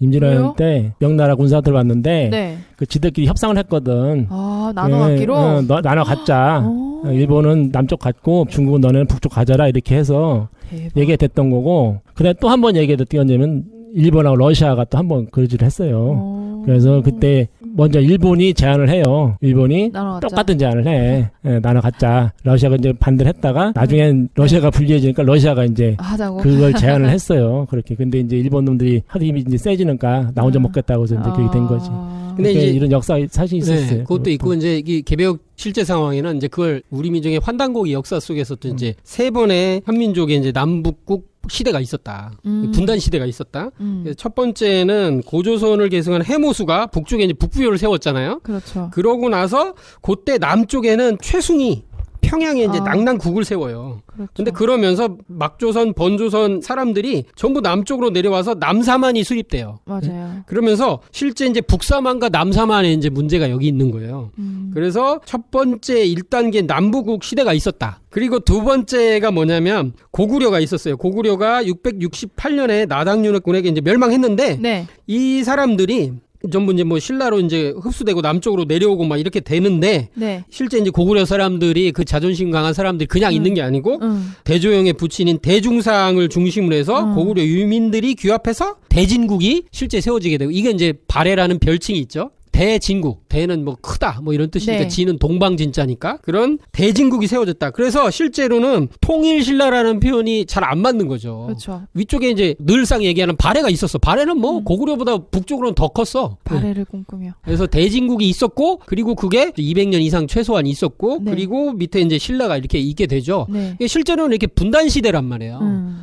임진왜란 때 명나라 군사들 왔는데 그 지들끼리 협상을 했거든. 나눠 갖기로? 나눠 갖자. 일본은 남쪽 갔고 중국은 너네는 북쪽 가져라 이렇게 해서 대박. 얘기가 됐던 거고 그다음에 또 한 번 얘기가 됐던 거냐면 일본하고 러시아가 또 한 번 그러지를 했어요. 그래서 그때 먼저 일본이 제안을 해요. 일본이 똑같은 제안을 해. 나눠 갖자. 러시아가 이제 반대를 했다가 나중엔 러시아가 불리해지니까 러시아가 이제 그걸 제안을 했어요. 그렇게. 근데 이제 일본 놈들이 하도 힘이 이제 세지니까 나 혼자 먹겠다고 해서 이제 그렇게 된 거지. 근데 이제 이런 역사 사실이 있었어요. 그것도 있고 이제 이 개벽 실제 상황에는 이제 그걸 우리 민족의 환단고기 역사 속에서도 이제 세 번의 한민족의 이제 남북국 시대가 있었다. 분단 시대가 있었다. 첫 번째는 고조선을 계승한 해모수가 북쪽에 이제 북부요를 세웠잖아요. 그렇죠. 그러고 나서 그때 남쪽에는 최숭이 평양에 이제 낭낭국을 세워요. 그렇죠. 근데 그러면서 막조선, 번조선 사람들이 전부 남쪽으로 내려와서 남사만이 수립돼요. 맞아요. 그러면서 실제 이제 북사만과 남사만의 이제 문제가 여기 있는 거예요. 그래서 첫 번째 1단계 남부국 시대가 있었다. 그리고 두 번째가 뭐냐면 고구려가 있었어요. 고구려가 668년에 나당윤회군에게 이제 멸망했는데 이 사람들이 전부 이제 뭐 신라로 이제 흡수되고 남쪽으로 내려오고 막 이렇게 되는데 네. 실제 이제 고구려 사람들이 그 자존심 강한 사람들이 그냥 있는 게 아니고 대조영의 부친인 대중상을 중심으로 해서 고구려 유민들이 규합해서 대진국이 실제 세워지게 되고 이게 이제 발해라는 별칭이 있죠. 대진국, 대는 뭐 크다 뭐 이런 뜻이니까 네. 진은 동방진자니까 그런 대진국이 세워졌다. 그래서 실제로는 통일신라라는 표현이 잘 안 맞는 거죠. 그렇죠. 위쪽에 이제 늘상 얘기하는 발해가 있었어. 발해는 뭐 고구려보다 북쪽으로는 더 컸어. 발해를 꿈꾸며. 그래서 대진국이 있었고 그리고 그게 200년 이상 최소한 있었고 네. 그리고 밑에 이제 신라가 이렇게 있게 되죠. 네. 실제로는 이렇게 분단 시대란 말이에요.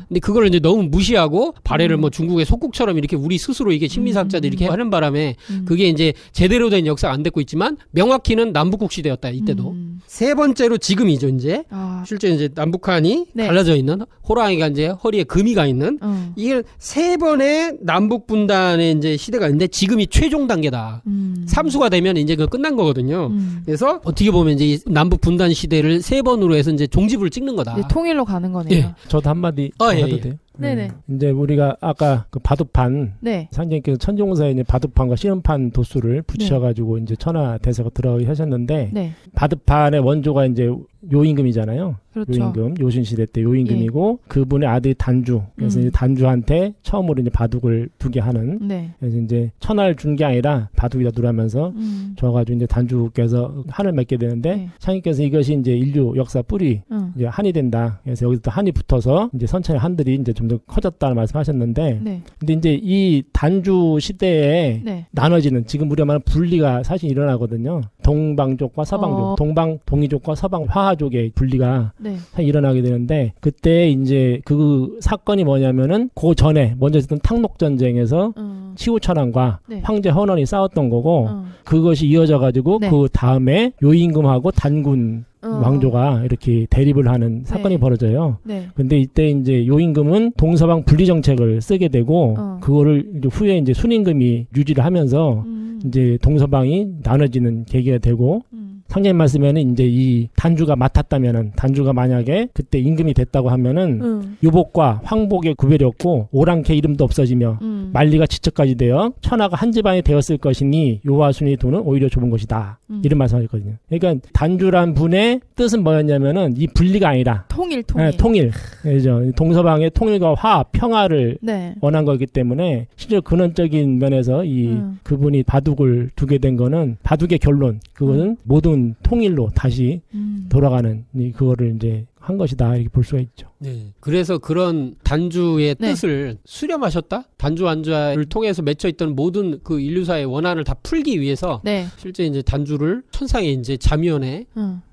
근데 그걸 이제 너무 무시하고 발해를 뭐 중국의 속국처럼 이렇게 우리 스스로 이게 식민사학자들이 이렇게 하는 바람에 그게 이제 제대로 된 역사가 안 됐고 있지만 명확히는 남북국 시대였다 이때도. 세 번째로 지금이죠 이제. 실제 이제 남북한이 네. 갈라져 있는 호랑이가 이제 허리에 금이 가 있는 이게 세 번의 남북 분단의 이제 시대가 있는데 지금이 최종 단계다. 삼수가 되면 이제 그 끝난 거거든요. 그래서 어떻게 보면 이제 이 남북 분단 시대를 세 번으로 해서 이제 종집을 찍는 거다. 이제 통일로 가는 거네요. 예. 저도 한마디 해도 돼요? 네네. 이제 우리가 아까 그 바둑판, 네. 상장님께서 천종사에 이제 바둑판과 씨름판 도수를 붙여가지고 네. 이제 천하 대사가 들어가게 하셨는데, 네. 바둑판의 원조가 이제 요임금이잖아요. 그렇죠. 요임금, 요신시대 때 요임금이고, 예. 그분의 아들이 단주. 그래서 이제 단주한테 처음으로 이제 바둑을 두게 하는. 네. 그래서 이제 천하를 준 게 아니라 바둑이다 두라면서 줘가지고 이제 단주께서 한을 맺게 되는데, 네. 창희께서 이것이 이제 인류 역사 뿌리, 이제 한이 된다. 그래서 여기서 또 한이 붙어서 이제 선천의 한들이 이제 좀 더 커졌다는 말씀하셨는데, 네. 근데 이제 이 단주 시대에 네. 나눠지는 지금 우리가 말하는 분리가 사실 일어나거든요. 동방족과 서방족, 동이족과 서방 화하족의 분리가 네. 일어나게 되는데 그때 이제 그 사건이 뭐냐면은 그 전에 먼저 있었던 탕록 전쟁에서 치우천왕과 네. 황제 헌원이 싸웠던 거고 그것이 이어져 가지고 네. 그 다음에 요임금하고 단군 왕조가 이렇게 대립을 하는 사건이 네. 벌어져요. 네. 근데 이때 이제 요임금은 동서방 분리 정책을 쓰게 되고 그거를 이제 후에 이제 순임금이 유지를 하면서 이제 동서방이 나눠지는 계기가 되고 상장님 말씀에는 이제 이 단주가 맡았다면은 단주가 만약에 그때 임금이 됐다고 하면은 유복과 황복의 구별이 없고 오랑캐 이름도 없어지며 만리가 지척까지 되어 천하가 한 집안이 되었을 것이니 요와 순이 도는 오히려 좁은 것이다. 이런 말씀하셨거든요. 그러니까 단주란 분의 뜻은 뭐였냐면은 이 분리가 아니라 통일. 네, 통일. 그죠. 동서방의 통일과 화, 평화를 네. 원한 거기 때문에 실제 근원적인 면에서 이 그분이 바둑을 두게 된 거는 바둑의 결론. 그거는 모든 통일로 다시 돌아가는 그거를 이제 한 것이다 이렇게 볼 수가 있죠. 네. 그래서 그런 단주의 네. 뜻을 수렴하셨다. 단주 완주를 통해서 맺혀 있던 모든 그 인류사의 원한을 다 풀기 위해서 네. 실제 이제 단주를 천상의 이제 자미원에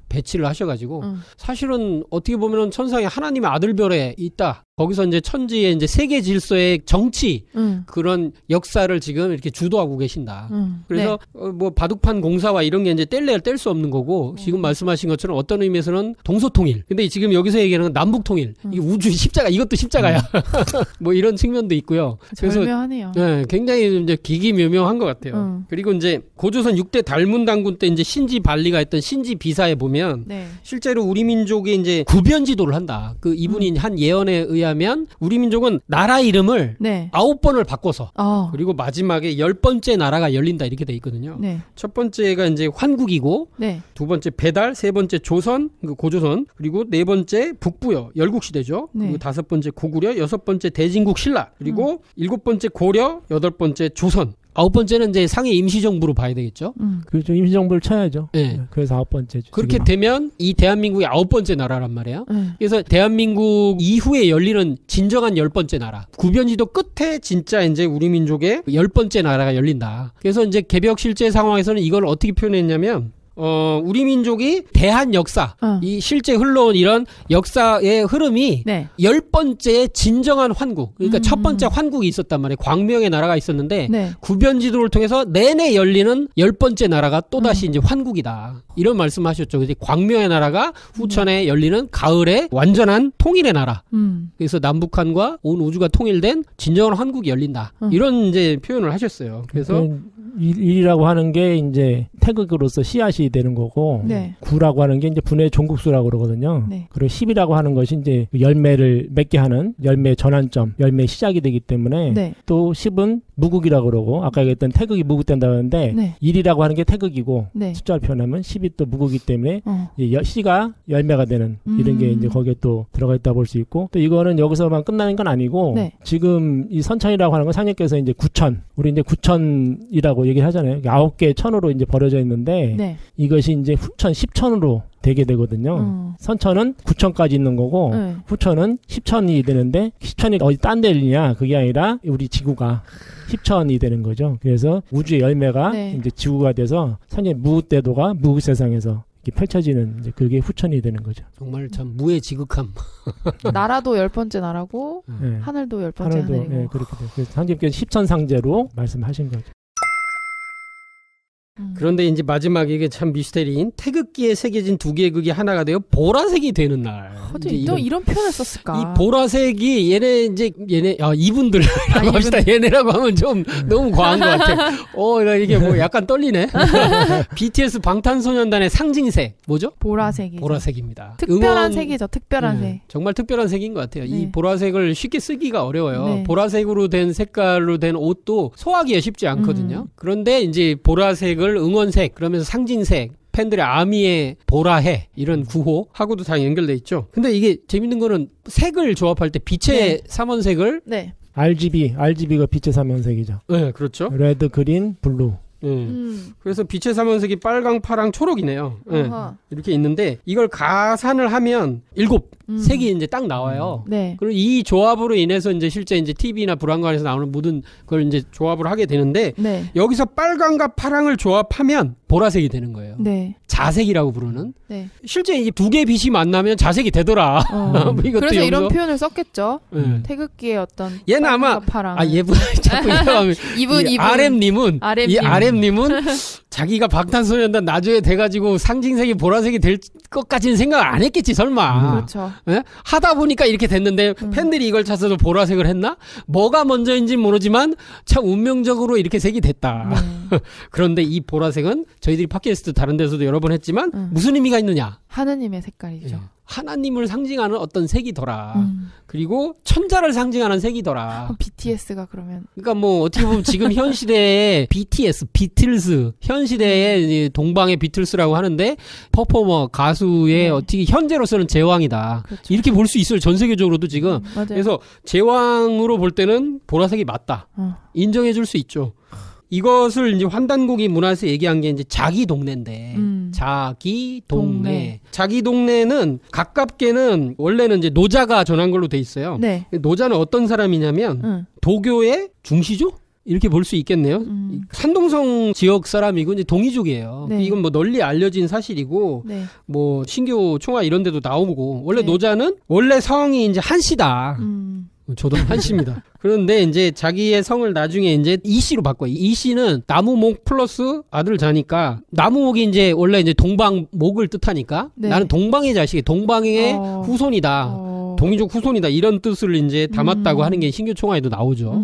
배치를 하셔가지고 사실은 어떻게 보면은 천상에 하나님의 아들별에 있다. 거기서 이제 천지의 이제 세계 질서의 정치 그런 역사를 지금 이렇게 주도하고 계신다. 그래서 네. 뭐 바둑판 공사와 이런 게 이제 뗄래야 뗄 수 없는 거고 지금 말씀하신 것처럼 어떤 의미에서는 동서통일. 근데 지금 여기서 얘기하는 남북통일. 이게 우주의 십자가 이것도 십자가야. 뭐 이런 측면도 있고요. 그래서 절묘하네요. 네, 굉장히 이제 기기묘묘한 것 같아요. 그리고 이제 고조선 6대 달문당군 때 이제 신지 발리가 했던 신지 비사에 보면 네. 실제로 우리 민족이 이제 구변 지도를 한다. 그 이분이 한 예언에 의하면 우리 민족은 나라 이름을 네. 9번을 바꿔서 그리고 마지막에 10번째 나라가 열린다 이렇게 돼 있거든요. 네. 첫 번째가 이제 환국이고 네. 두 번째 배달, 세 번째 조선, 고조선, 그리고 네 번째 북부여 열국시대죠. 네. 그리고 다섯 번째 고구려, 여섯 번째 대진국 신라, 그리고 일곱 번째 고려, 여덟 번째 조선. 아홉 번째는 이제 상해 임시정부로 봐야 되겠죠. 그렇죠. 임시정부를 쳐야죠. 네. 그래서 아홉 번째죠. 그렇게 되면 이 대한민국이 아홉 번째 나라란 말이에요. 그래서 대한민국 이후에 열리는 진정한 열 번째 나라. 구변지도 끝에 진짜 이제 우리 민족의 열 번째 나라가 열린다. 그래서 이제 개벽 실제 상황에서는 이걸 어떻게 표현했냐면 우리 민족이 대한 역사, 이 실제 흘러온 이런 역사의 흐름이 네. 10번째 진정한 환국, 그러니까 첫 번째 환국이 있었단 말이에요. 광명의 나라가 있었는데 네. 구변지도를 통해서 내내 열리는 10번째 나라가 또다시 이제 환국이다. 이런 말씀하셨죠. 이제 광명의 나라가 후천에 열리는 가을에 완전한 통일의 나라. 그래서 남북한과 온 우주가 통일된 진정한 환국이 열린다. 이런 이제 표현을 하셨어요. 그래서 일이라고 하는 게 이제 태극으로서 씨앗이 10이 되는 거고, 네. 9라고 하는 게 이제 분해 종국수라고 그러거든요. 네. 그리고 10이라고 하는 것이 이제 열매를 맺게 하는 열매 전환점, 열매 시작이 되기 때문에 네. 또 10은 무극이라고 그러고, 아까 얘기했던 태극이 무극된다고 하는데, 네. 1이라고 하는 게 태극이고, 네. 숫자를 표현하면 10이 또 무극이기 때문에, 시가 열매가 되는, 이런 게 이제 거기에 또 들어가 있다 볼 수 있고, 또 이거는 여기서만 끝나는 건 아니고, 네. 지금 이 선천이라고 하는 건 상역께서 이제 9천, 우리 이제 9천이라고 얘기를 하잖아요. 9개의 천으로 이제 벌어져 있는데, 네. 이것이 이제 후천, 10천으로 되게 되거든요. 선천은 9천까지 있는 거고, 후천은 10천이 되는데, 10천이 어디 딴 데 있냐? 그게 아니라 우리 지구가 10천이 되는 거죠. 그래서 우주의 열매가 네. 이제 지구가 돼서 상의 무대도가 무구 세상에서 이렇게 펼쳐지는 이제 그게 후천이 되는 거죠. 정말 참 무의 지극함. 나라도 10번째 나라고 네. 하늘도 10번째 하늘도, 하늘이고. 네, 그렇게 돼요. 그래서 상님께서 10천상제로 말씀하신 거죠. 그런데 이제 마지막에 이게 참 미스테리인 태극기에 새겨진 두 개의 극이 하나가 되어 보라색이 되는 날. 또 이런 표현을 썼을까? 이 보라색이 얘네 이분들이라고 합시다. 얘네라고 하면 좀 너무 과한 것 같아. 이게 뭐 약간 떨리네. BTS 방탄소년단의 상징색 뭐죠? 보라색입니다. 특별한 색이죠. 특별한 색. 정말 특별한 색인 것 같아요. 네. 이 보라색을 쉽게 쓰기가 어려워요. 네. 보라색으로 된 색깔로 된 옷도 소화하기가 쉽지 않거든요. 그런데 이제 보라색을 응원색 그러면서 상징색 팬들의 아미의 보라해 이런 구호하고도 다 연결돼 있죠. 근데 이게 재밌는 거는 색을 조합할 때 빛의 네. 삼원색을 네. RGB가 빛의 삼원색이죠. 네, 그렇죠. 레드, 그린, 블루. 그래서 빛의 삼원색이 빨강, 파랑, 초록이네요. 네. 이렇게 있는데 이걸 가산을 하면 7색이 이제 딱 나와요. 네. 그리고 이 조합으로 인해서 이제 실제 이제 TV나 불안관에서 나오는 모든 걸 이제 조합을 하게 되는데 네. 여기서 빨강과 파랑을 조합하면 보라색이 되는 거예요. 네. 자색이라고 부르는. 네. 실제 이제 두 개의 빛이 만나면 자색이 되더라. 그래서 이런 표현을 썼겠죠. 태극기의 어떤 얘는 아마 파랑. 얘분 자꾸 이분 RM님은 이 RM님은 자기가 방탄소년단 나중에 돼가지고 상징색이 보라색이 될 것까지는 생각 안 했겠지 설마. 그렇죠. 네? 하다 보니까 이렇게 됐는데 팬들이 이걸 찾아서 보라색을 했나? 뭐가 먼저인지는 모르지만 참 운명적으로 이렇게 색이 됐다. 그런데 이 보라색은 저희들이 팟캐스트 다른 데서도 여러 번 했지만 무슨 의미가 있느냐? 하느님의 색깔이죠. 예. 하나님을 상징하는 어떤 색이더라. 그리고 천자를 상징하는 색이더라. BTS가 그러면. 그러니까 뭐 어떻게 보면 지금 현 시대의 BTS, 비틀스, 현 시대의 동방의 비틀스라고 하는데 퍼포머, 가수의 네. 어떻게 현재로서는 제왕이다. 그렇죠. 이렇게 볼 수 있어요. 전 세계적으로도 지금. 맞아요. 그래서 제왕으로 볼 때는 보라색이 맞다. 인정해 줄 수 있죠. 이것을 이제 환단고기 문화에서 얘기한 게 이제 자기 동네인데, 자기 동네. 자기 동네는 가깝게는 원래는 이제 노자가 전한 걸로 돼 있어요. 네. 노자는 어떤 사람이냐면, 도교의 중시죠? 이렇게 볼 수 있겠네요. 산동성 지역 사람이고 이제 동이족이에요. 네. 이건 뭐 널리 알려진 사실이고, 네. 뭐 신교 총화 이런 데도 나오고, 원래 네. 노자는 원래 성이 이제 한씨다. 저도 한씨입니다. 그런데 이제 자기의 성을 나중에 이제 이씨로 바꿔요. 이씨는 나무목 플러스 아들 자니까 나무목이 이제 원래 이제 동방목을 뜻하니까 네. 나는 동방의 자식이 동방의 후손이다. 동이족 후손이다. 이런 뜻을 이제 담았다고 하는 게 신교 총화에도 나오죠.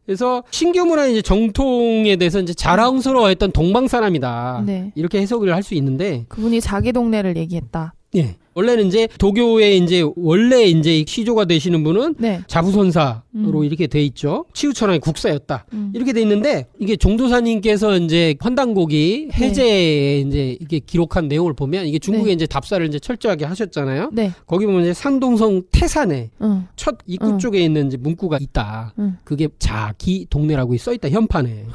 그래서 신교 문화의 이제 정통에 대해서 이제 자랑스러워했던 동방 사람이다. 네. 이렇게 해석을 할 수 있는데 그분이 자기 동네를 얘기했다. 예. 원래는 이제 도교의 이제 원래 이제 시조가 되시는 분은 네. 자부선사로 이렇게 돼 있죠. 치우천왕의 국사였다. 이렇게 돼 있는데 이게 종도사님께서 이제 환단고기 해제에 네. 이제 이게 기록한 내용을 보면 이게 중국에 네. 이제 답사를 이제 철저하게 하셨잖아요. 네. 거기 보면 이제 산동성 태산에 첫 입구 쪽에 있는 이제 문구가 있다. 그게 자기 동네라고 써 있다. 현판에.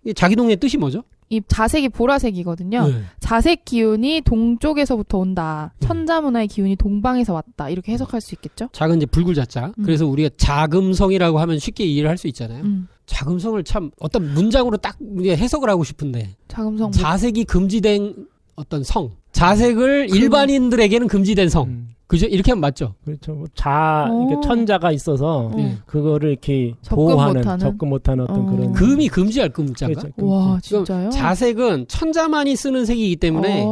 예. 자기 동네 뜻이 뭐죠? 이 자색이 보라색이거든요. 네. 자색 기운이 동쪽에서부터 온다. 천자문화의 기운이 동방에서 왔다. 이렇게 해석할 수 있겠죠? 작은 이제 불굴자자. 그래서 우리가 자금성이라고 하면 쉽게 이해를 할 수 있잖아요. 자금성을 참 어떤 문장으로 딱 해석을 하고 싶은데. 자금성. 자색이 금지된 어떤 성. 자색을 일반인들에게는 금지된 성. 그죠? 이렇게 하면 맞죠? 그렇죠. 이렇게 천자가 있어서 그거를 이렇게 접근 못하는 어떤 그런. 금이 금지할 금자가. 그렇죠, 와, 진짜요? 자색은 천자만이 쓰는 색이기 때문에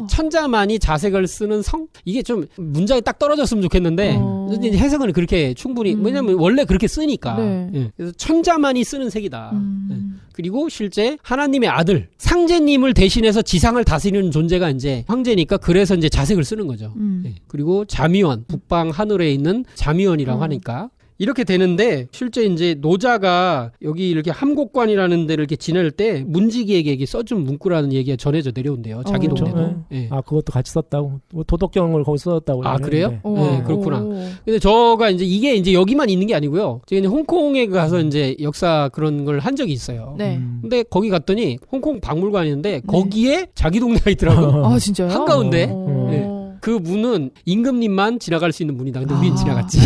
천자만이 자색을 쓰는 성? 이게 좀 문장이 딱 떨어졌으면 좋겠는데 해석은 그렇게 충분히 왜냐면 원래 그렇게 쓰니까. 네. 예. 그래서 천자만이 쓰는 색이다. 예. 그리고 실제 하나님의 아들 상제님을 대신해서 지상을 다스리는 존재가 이제 황제니까 그래서 이제 자색을 쓰는 거죠. 네. 그리고 자미원, 북방 하늘에 있는 자미원이라고 하니까 이렇게 되는데 실제 이제 노자가 여기 이렇게 함곡관이라는 데를 이렇게 지낼 때 문지기에게 얘기 써준 문구라는 얘기가 전해져 내려온대요. 자기 동네도. 네. 아 그것도 같이 썼다고. 도덕경을 거기 써줬다고. 아 그래요? 네, 그렇구나. 근데 저가 이제 이게 이제 여기만 있는 게 아니고요. 제가 이제 홍콩에 가서 이제 역사 그런 걸 한 적이 있어요. 네. 근데 거기 갔더니 홍콩 박물관인데 거기에 자기 동네가 있더라고요. 아 진짜요? 한가운데. 네. 그 문은 임금님만 지나갈 수 있는 문이다. 근데 우린 지나갔지.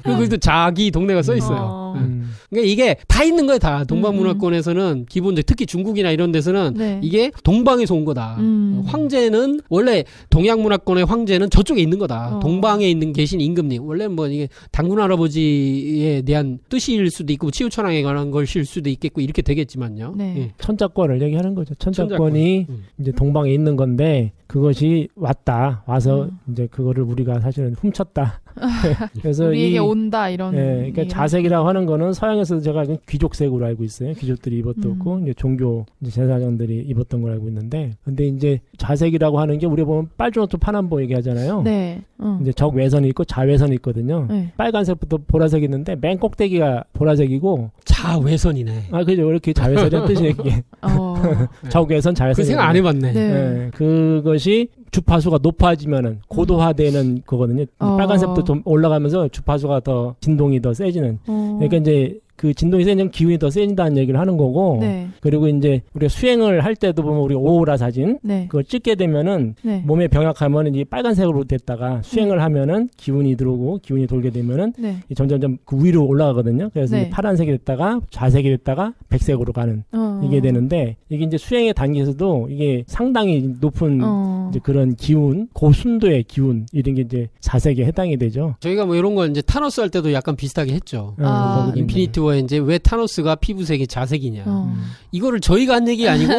그리고 자기 동네가 써 있어요. 그러니까 이게 다 있는 거예요. 다 동방문화권에서는 기본적으로 특히 중국이나 이런 데서는 이게 동방에서 온 거다. 황제는 원래 동양문화권의 황제는 저쪽에 있는 거다. 동방에 있는 계신 임금님. 원래 뭐 이게 당군 할아버지에 대한 뜻일 수도 있고 치우천왕에 관한 것일 수도 있겠고 이렇게 되겠지만요. 네. 예. 천자권을 얘기하는 거죠. 천자권이 이제 동방에 있는 건데 그것이 와서 이제 그거를 우리가 사실은 훔쳤다. 그래서 우리에게 온다 이런. 그러니까 자색이라고 하는 거는 서양에서도 제가 귀족색으로 알고 있어요. 귀족들이 입었고 이제 종교 이제 제사장들이 입었던 걸 알고 있는데, 근데 이제 자색이라고 하는 게 우리 보면 빨주노트 파남보 얘기하잖아요. 네. 이제 적외선이 있고 자외선이 있거든요. 네. 빨간색부터 보라색이 있는데 맨 꼭대기가 보라색이고 자외선이네. 아 그죠. 이렇게 자외선이란 뜻이에요. 이게. 적외선, 자외선. 그 생각 안 해봤네. 네. 그것이 주파수가 높아지면은 고도화되는 거거든요. 빨간색부터 좀 올라가면서 주파수가 더 진동이 더 세지는. 그러니까 이제 그 진동이 세지면 기운이 더 세진다는 얘기를 하는 거고. 네. 그리고 이제 우리가 수행을 할 때도 보면 우리 오오라 사진 그걸 찍게 되면은 몸에 병약하면은 이 빨간색으로 됐다가 수행을 하면은 기운이 들어오고 기운이 돌게 되면은 점점점 그 위로 올라가거든요. 그래서 이제 파란색이 됐다가 자색이 됐다가 백색으로 가는 이게 되는데, 이게 이제 수행의 단계에서도 이게 상당히 높은 이제 그런 기운, 고순도의 기운 이런 게 이제 자색에 해당이 되죠. 저희가 뭐 이런 거 이제 타노스 할 때도 약간 비슷하게 했죠. 인피니티 워에 이제 왜 타노스가 피부색이 자색이냐. 이거를 저희가 한 얘기 아니고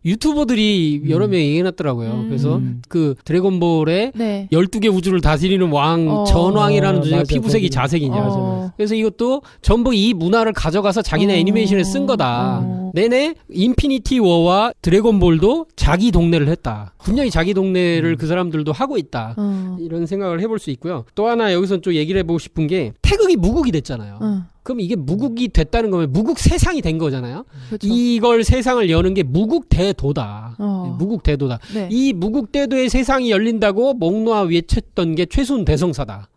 유튜버들이 여러 명이 얘기해놨더라고요. 그래서 그 드래곤볼의 12개 우주를 다스리는 왕 전왕이라는 주제가 피부색이 자색이냐. 그래서 이것도 전부 이 문화를 가져가서 자기네 애니메이션에 쓴 거다. 내내 인피니티 워와 드래곤볼도 자기 동네를 했다. 분명히 자기 동네를 그 사람들도 하고 있다. 이런 생각을 해볼 수 있고요. 또 하나 여기서 좀 얘기를 해보고 싶은 게 태극이 무국이 됐잖아요. 그럼 이게 무국이 됐다는 거면 무국 세상이 된 거잖아요. 그렇죠. 이걸 세상을 여는 게 무국대도다. 무국대도다. 네. 이 무국대도의 세상이 열린다고 목놓아 외쳤던 게 최순대성사다.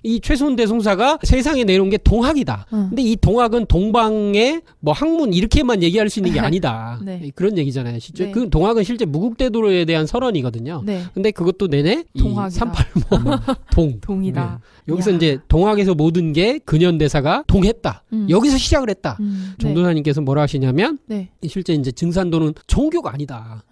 이 최순대성사가 세상에 내놓은 게 동학이다. 근데 이 동학은 동방의 뭐 학문 이렇게만 얘기할 수 있는 게 아니다. 그런 얘기잖아요. 실제 그 동학은 실제 무국대도에 대한 선언이거든요. 근데 그것도 내내 동학이다. 385 동이다. 여기서 이제 동학에서 모든 게 근현대사가 동했다. 여기서 시작을 했다. 정도사님께서 뭐라 하시냐면 실제 이제 증산도는 종교가 아니다.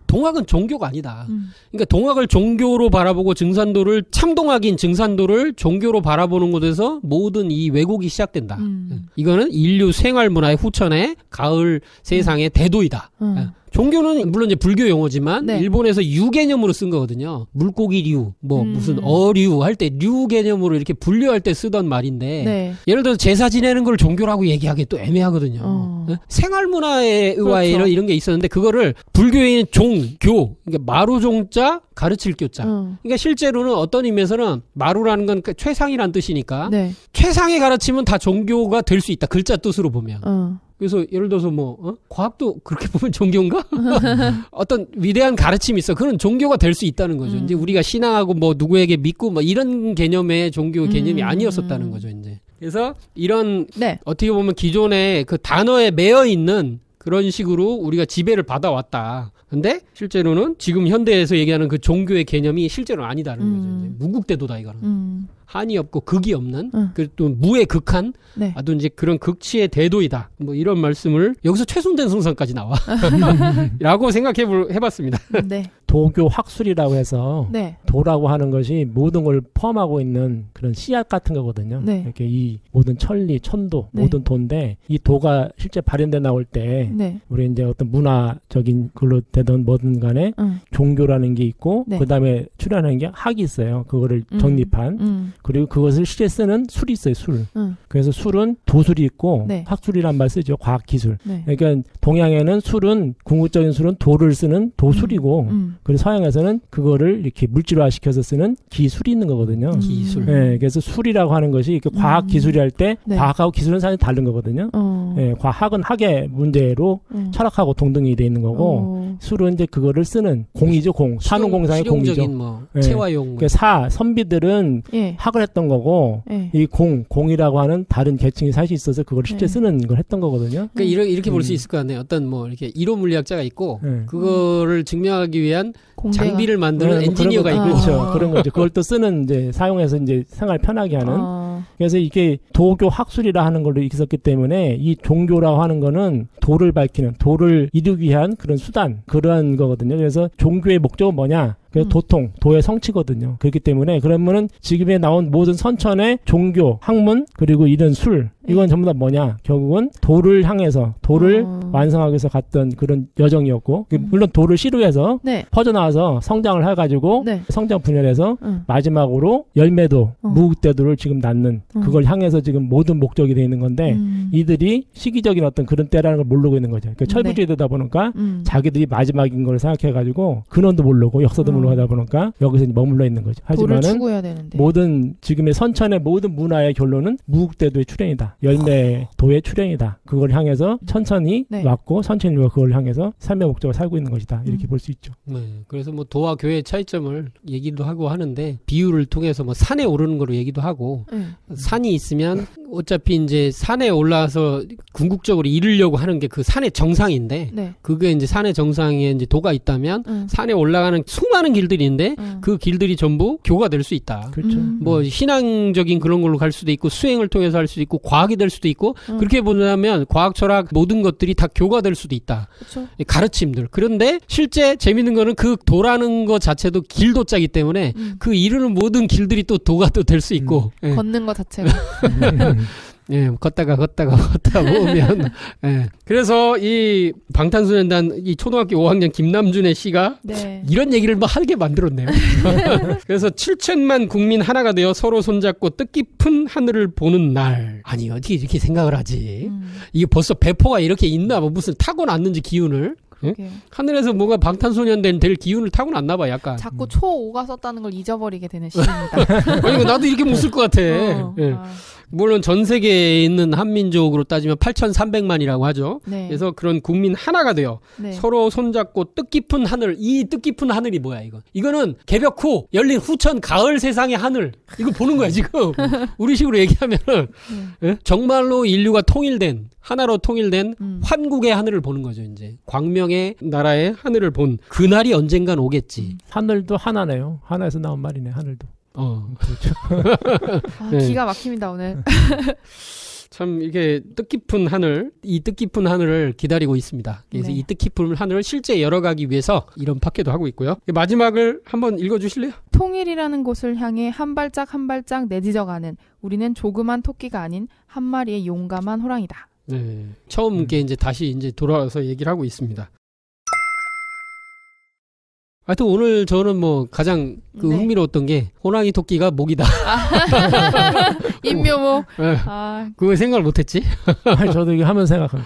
동학은 종교가 아니다. 그러니까 동학을 종교로 바라보고 증산도를 참동학인 증산도를 종교로 바라보는 곳에서 모든 이 왜곡이 시작된다. 이거는 인류 생활 문화의 후천의 가을 세상의 대도이다. 종교는 물론 이제 불교 용어지만 일본에서 유 개념으로 쓴 거거든요. 물고기류, 뭐 무슨 어류 할 때 류 개념으로 이렇게 분류할 때 쓰던 말인데 예를 들어서 제사 지내는 걸 종교라고 얘기하기 또 애매하거든요. 생활 문화와 그렇죠. 이런 게 있었는데 그거를 불교에는 종교, 그러니까 마루종자 가르칠 교자. 그러니까 실제로는 어떤 의미에서는 마루라는 건 최상이란 뜻이니까 최상의 가르침은 다 종교가 될 수 있다. 글자 뜻으로 보면. 그래서 예를 들어서 과학도 그렇게 보면 종교인가? 어떤 위대한 가르침이 있어. 그건 종교가 될 수 있다는 거죠. 이제 우리가 신앙하고 뭐 누구에게 믿고 뭐 이런 개념의 종교 개념이 아니었었다는 거죠, 이제. 그래서 이런 어떻게 보면 기존의 그 단어에 매여 있는 그런 식으로 우리가 지배를 받아왔다. 근데 실제로는 지금 현대에서 얘기하는 그 종교의 개념이 실제로는 아니다는 거죠. 이제 무국대도다 이거는. 한이 없고 극이 없는 또 무의 극한 아주 이제 그런 극치의 대도이다. 뭐 이런 말씀을 여기서 최순대성사까지 나와 라고 해봤습니다. 도교 학술이라고 해서 도라고 하는 것이 모든 걸 포함하고 있는 그런 씨앗 같은 거거든요. 이렇게 이 모든 천리, 천도, 모든 도인데 이 도가 실제 발현돼 나올 때 우리 이제 어떤 문화적인 걸로 되든 뭐든 간에 종교라는 게 있고 그다음에 출현하는 게 학이 있어요. 그거를 정립한 그리고 그것을 실제 쓰는 술이 있어요. 술. 그래서 술은 도술이 있고 네. 학술이란 말 쓰죠. 과학기술. 네. 그러니까 동양에는 술은 궁극적인 술은 도를 쓰는 도술이고 그리고 서양에서는 그거를 이렇게 물질화시켜서 쓰는 기술이 있는 거거든요. 기술. 네, 그래서 술이라고 하는 것이 이렇게 과학기술이 할 때 네. 과학하고 기술은 사실 다른 거거든요. 네, 과학은 학의 문제로 철학하고 동등이 돼 있는 거고 술은 이제 그거를 쓰는 공이죠. 공. 산후공상의 공이죠. 뭐 체화용. 그러니까 선비들은 예. 학을 했던 거고 예. 이 공이라고 하는 다른 계층이 사실 있어서 그걸 실제 쓰는 걸 했던 거거든요. 그러니까 이렇게 볼 수 있을 것 같네요. 어떤 뭐 이렇게 이론 물리학자가 있고 그거를 증명하기 위한 장비를 만드는 엔지니어가 있고 그렇죠. 그런 거죠. 그걸 또 쓰는 이제 사용해서 이제 생활 편하게 하는. 그래서 이게 도교 학술이라 하는 걸로 있었기 때문에 이 종교라고 하는 거는 도를 밝히는 도를 이루기 위한 그런 수단 그러한 거거든요. 그래서 종교의 목적은 뭐냐? 그래서 도통, 도의 성취거든요. 그렇기 때문에 그러면은 지금에 나온 모든 선천의 종교, 학문, 그리고 이런 술, 이건 전부 다 뭐냐? 결국은 도를 향해서, 도를 완성하기 위해서 갔던 그런 여정이었고, 물론 도를 시루해서 네. 퍼져나와서 성장을 해가지고, 네. 성장 분열해서 마지막으로 열매도, 무국대도를 지금 낳는, 그걸 향해서 지금 모든 목적이 되어 있는 건데, 이들이 시기적인 어떤 그런 때라는 걸 모르고 있는 거죠. 그러니까 철부지되다 보니까 자기들이 마지막인 걸 생각해가지고, 근원도 모르고, 역사도 모르고, 하다 보니까 여기서 머물러 있는 거죠. 하지만은 모든 지금의 선천의 모든 문화의 결론은 무국대도의 출현이다. 열매 도의 출현이다. 그걸 향해서 천천히 네. 왔고 선천인류가 그걸 향해서 삶의 목적을 살고 있는 것이다. 이렇게 볼 수 있죠. 네. 그래서 뭐 도와 교회의 차이점을 얘기도 하고 하는데 비유를 통해서 뭐 산에 오르는 거로 얘기도 하고 산이 있으면 어차피 이제 산에 올라와서 궁극적으로 이루려고 하는 게 그 산의 정상인데 네. 그게 이제 산의 정상에 이제 도가 있다면 산에 올라가는 수많은 길들이 있는데 그 길들이 전부 교가 될 수 있다. 그렇죠. 뭐 신앙적인 그런 걸로 갈 수도 있고 수행을 통해서 할 수도 있고 과학이 될 수도 있고 그렇게 보자면 과학, 철학 모든 것들이 다 교가 될 수도 있다. 그렇죠. 가르침들. 그런데 실제 재밌는 거는 그 도라는 것 자체도 길도자기 때문에 그 이루는 모든 길들이 또 도가 또 될 수 있고 걷는 것 자체가 예, 걷다가 오면 예. 그래서 이 방탄소년단 이 초등학교 5학년 김남준의 시가 네. 이런 얘기를 뭐 하게 만들었네요. 그래서 7천만 국민 하나가 되어 서로 손잡고 뜻깊은 하늘을 보는 날. 아니 어떻게 이렇게 생각을 하지? 이게 벌써 배포가 이렇게 있나? 뭐 무슨 타고났는지 기운을. 응? 하늘에서 뭔가 방탄소년단 될 기운을 타고났나 봐 약간. 자꾸 초5가 썼다는 걸 잊어버리게 되는 시입니다. 아니 나도 이렇게 못 쓸 것 같아. 예. 물론 전 세계에 있는 한민족으로 따지면 8,300만이라고 하죠. 네. 그래서 그런 국민 하나가 돼요. 네. 서로 손잡고 뜻깊은 하늘. 이 뜻깊은 하늘이 뭐야 이거? 이거는 개벽 후 열린 후천 가을 세상의 하늘. 이거 보는 거야 지금. 우리식으로 얘기하면은 예? 정말로 인류가 통일된 하나로 통일된 환국의 하늘을 보는 거죠 이제. 광명의 나라의 하늘을 본 그날이 언젠간 오겠지. 하늘도 하나네요. 하나에서 나온 말이네 하늘도. 그렇죠. 네. 기가 막힙니다 오늘. 참 이게 뜻깊은 하늘, 이 뜻깊은 하늘을 기다리고 있습니다. 그래서 네. 이 뜻깊은 하늘을 실제 열어가기 위해서 이런 팟캐도 하고 있고요. 마지막을 한번 읽어주실래요? 통일이라는 곳을 향해 한 발짝 한 발짝 내딛어가는 우리는 조그만 토끼가 아닌 한 마리의 용감한 호랑이다. 네, 처음 이제 다시 이제 돌아와서 얘기를 하고 있습니다. 하여튼 오늘 저는 뭐 가장 네. 흥미로웠던 게 호랑이 토끼가 목이다. 인묘모. 네. 그거 생각을 못했지? 아니, 저도 이거 하면서 생각한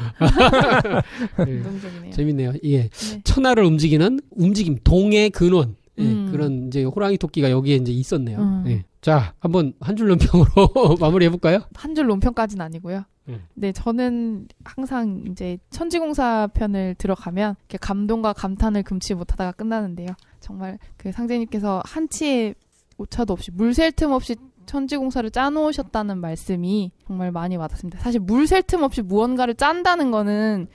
거예요. 네. 재밌네요. 예, 네. 천하를 움직이는 움직임, 동의 근원. 네, 그런 이제 호랑이 토끼가 여기에 이제 있었네요. 네. 자, 한번 한 줄 논평으로 마무리해 볼까요? 한 줄 논평까지는 아니고요. 네, 저는 항상 이제 천지공사 편을 들어가면 이렇게 감동과 감탄을 금치 못하다가 끝나는데요. 정말 그 상제님께서 한치의 오차도 없이 물 셀 틈 없이 천지공사를 짜놓으셨다는 말씀이 정말 많이 와닿습니다. 사실 물 셀 틈 없이 무언가를 짠다는 거는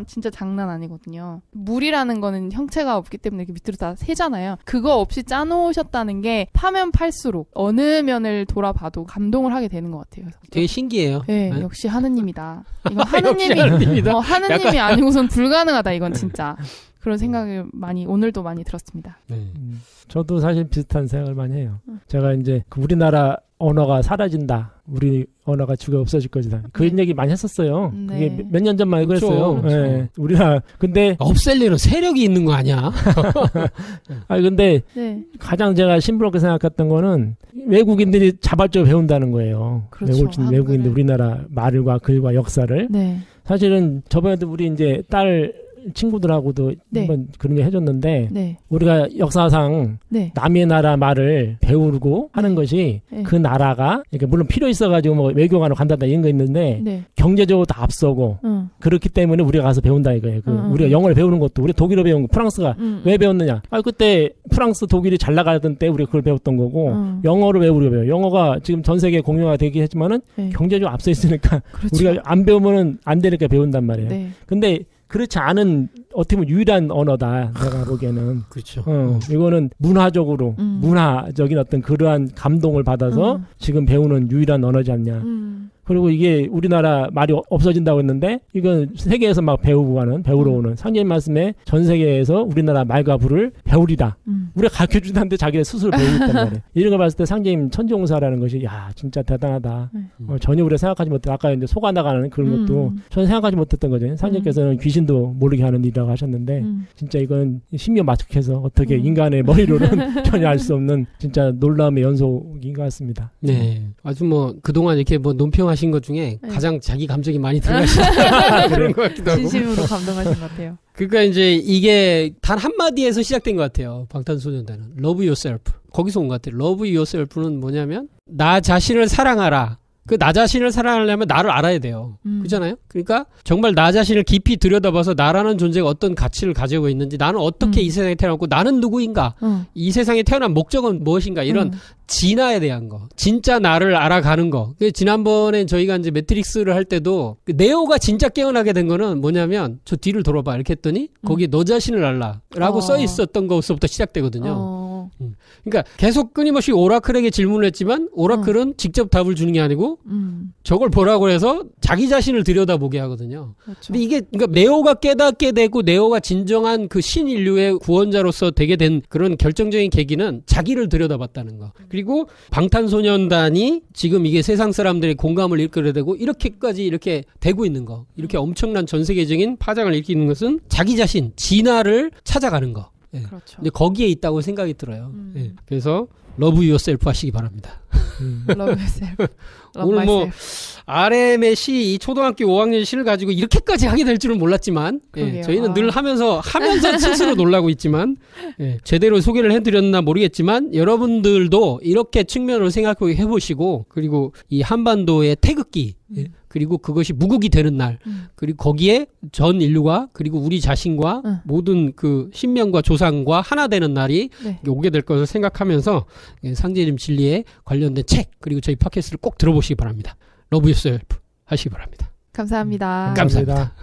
진짜 장난 아니거든요. 물이라는 거는 형체가 없기 때문에 이렇게 밑으로 다 새잖아요. 그거 없이 짜놓으셨다는 게 파면 팔수록 어느 면을 돌아봐도 감동을 하게 되는 것 같아요. 되게 신기해요. 네, 역시 하느님이다. 이건 하느님이 아니고선 불가능하다. 이건 진짜. 그런 생각을 오늘도 많이 들었습니다. 네. 저도 사실 비슷한 생각을 많이 해요. 제가 이제 우리나라 언어가 사라진다. 우리 언어가 죽어 없어질 것이다. 그런 얘기 많이 했었어요. 네. 그게 몇 년 전만 그렇죠. 그랬어요. 그렇죠. 네. 우리나라 근데 없앨 일은 세력이 있는 거 아니야? 아니 근데 네. 가장 제가 심부럽게 생각했던 거는 외국인들이 자발적으로 배운다는 거예요. 그렇죠. 외국인들 우리나라 말과 글과 역사를. 네. 사실은 저번에도 우리 이제 딸 친구들하고도 네. 한번 그런 게 해줬는데 네. 우리가 역사상 네. 남의 나라 말을 배우고 하는 것이 네. 그 나라가 그러니까 물론 필요 있어가지고 뭐 외교관으로 간다다 이런 거 있는데 네. 경제적으로 다 앞서고 그렇기 때문에 우리가 가서 배운다 이거예요. 우리가 영어를 배우는 것도 우리 독일어 배운 거 프랑스가 왜 배웠느냐? 그때 프랑스 독일이 잘 나가던 때 우리가 그걸 배웠던 거고 영어를 왜 우리가 배워요? 영어가 지금 전 세계 공용화 되긴 했지만은 네. 경제적으로 앞서 있으니까 그렇죠. 우리가 안 배우면은 안 되니까 배운단 말이에요. 네. 근데 그렇지 않은 어떻게 보면 유일한 언어다 내가 보기에는. 그렇죠. 이거는 문화적으로 문화적인 어떤 그러한 감동을 받아서 지금 배우는 유일한 언어지 않냐. 그리고 이게 우리나라 말이 없어진다고 했는데 이건 세계에서 막 배우러 오는 상님 말씀에 전 세계에서 우리나라 말과 부를 배우리라. 우리가 가르쳐준다는데 자기가 스스로 배우고 있단 말이에요. 이런 걸 봤을 때 상님 천지공사라는 것이 야 진짜 대단하다. 전혀 우리가 생각하지 못해. 아까 이제 속아 나가는 그런 것도 전혀 생각하지 못했던 거죠. 상님께서는 귀신도 모르게 하는 일이라고 하셨는데 진짜 이건 신묘마측해서 어떻게 인간의 머리로는 전혀 알 수 없는 진짜 놀라움의 연속인 것 같습니다. 네, 아주 뭐 그동안 이렇게 뭐 논평하신 것 중에 네. 가장 자기 감정이 많이 들어가신 그런 것 같기도 하고. 진심으로 감동하신 것 같아요. 그러니까 이제 이게 단 한마디에서 시작된 것 같아요. 방탄소년단은 Love Yourself. 거기서 온 것 같아요. Love Yourself는 뭐냐면 나 자신을 사랑하라. 그 나 자신을 사랑하려면 나를 알아야 돼요. 그렇잖아요? 그러니까 정말 나 자신을 깊이 들여다봐서 나라는 존재가 어떤 가치를 가지고 있는지, 나는 어떻게 이 세상에 태어났고 나는 누구인가, 이 세상에 태어난 목적은 무엇인가, 이런 진화에 대한 거, 진짜 나를 알아가는 거. 지난번에 저희가 이제 매트릭스를 할 때도 네오가 진짜 깨어나게 된 거는 뭐냐면 저 뒤를 돌아봐 이렇게 했더니 거기에 너 자신을 알라라고 써 있었던 것부터 시작되거든요. 그러니까 계속 끊임없이 오라클에게 질문을 했지만 오라클은 직접 답을 주는 게 아니고 저걸 보라고 해서 자기 자신을 들여다보게 하거든요. 그렇죠. 근데 이게 그러니까 네오가 깨닫게 되고 네오가 진정한 그 신인류의 구원자로서 되게 된 그런 결정적인 계기는 자기를 들여다봤다는 거. 그리고 방탄소년단이 지금 이게 세상 사람들의 공감을 이끌어야 되고 이렇게까지 이렇게 되고 있는 거, 이렇게 엄청난 전 세계적인 파장을 일으키는 것은 자기 자신, 진화를 찾아가는 거. 예. 그렇죠. 근데 거기에 있다고 생각이 들어요. 예. 그래서 러브 유어셀프 하시기 바랍니다. Love yourself. 오늘 뭐 RM의 시, 이 초등학교 5학년 시를 가지고 이렇게까지 하게 될 줄은 몰랐지만 예, 저희는 늘 하면서 스스로 놀라고 있지만 예, 제대로 소개를 해드렸나 모르겠지만 여러분들도 이렇게 측면으로 생각해 보시고, 그리고 이 한반도의 태극기 예, 그리고 그것이 무국이 되는 날, 그리고 거기에 전 인류가 그리고 우리 자신과 모든 그 신명과 조상과 하나 되는 날이 오게 될 것을 생각하면서 상제님 진리에 관련된 책 그리고 저희 팟캐스트를 꼭 들어보시기 바랍니다. 러브 유어셀프 하시기 바랍니다. 감사합니다. 감사합니다.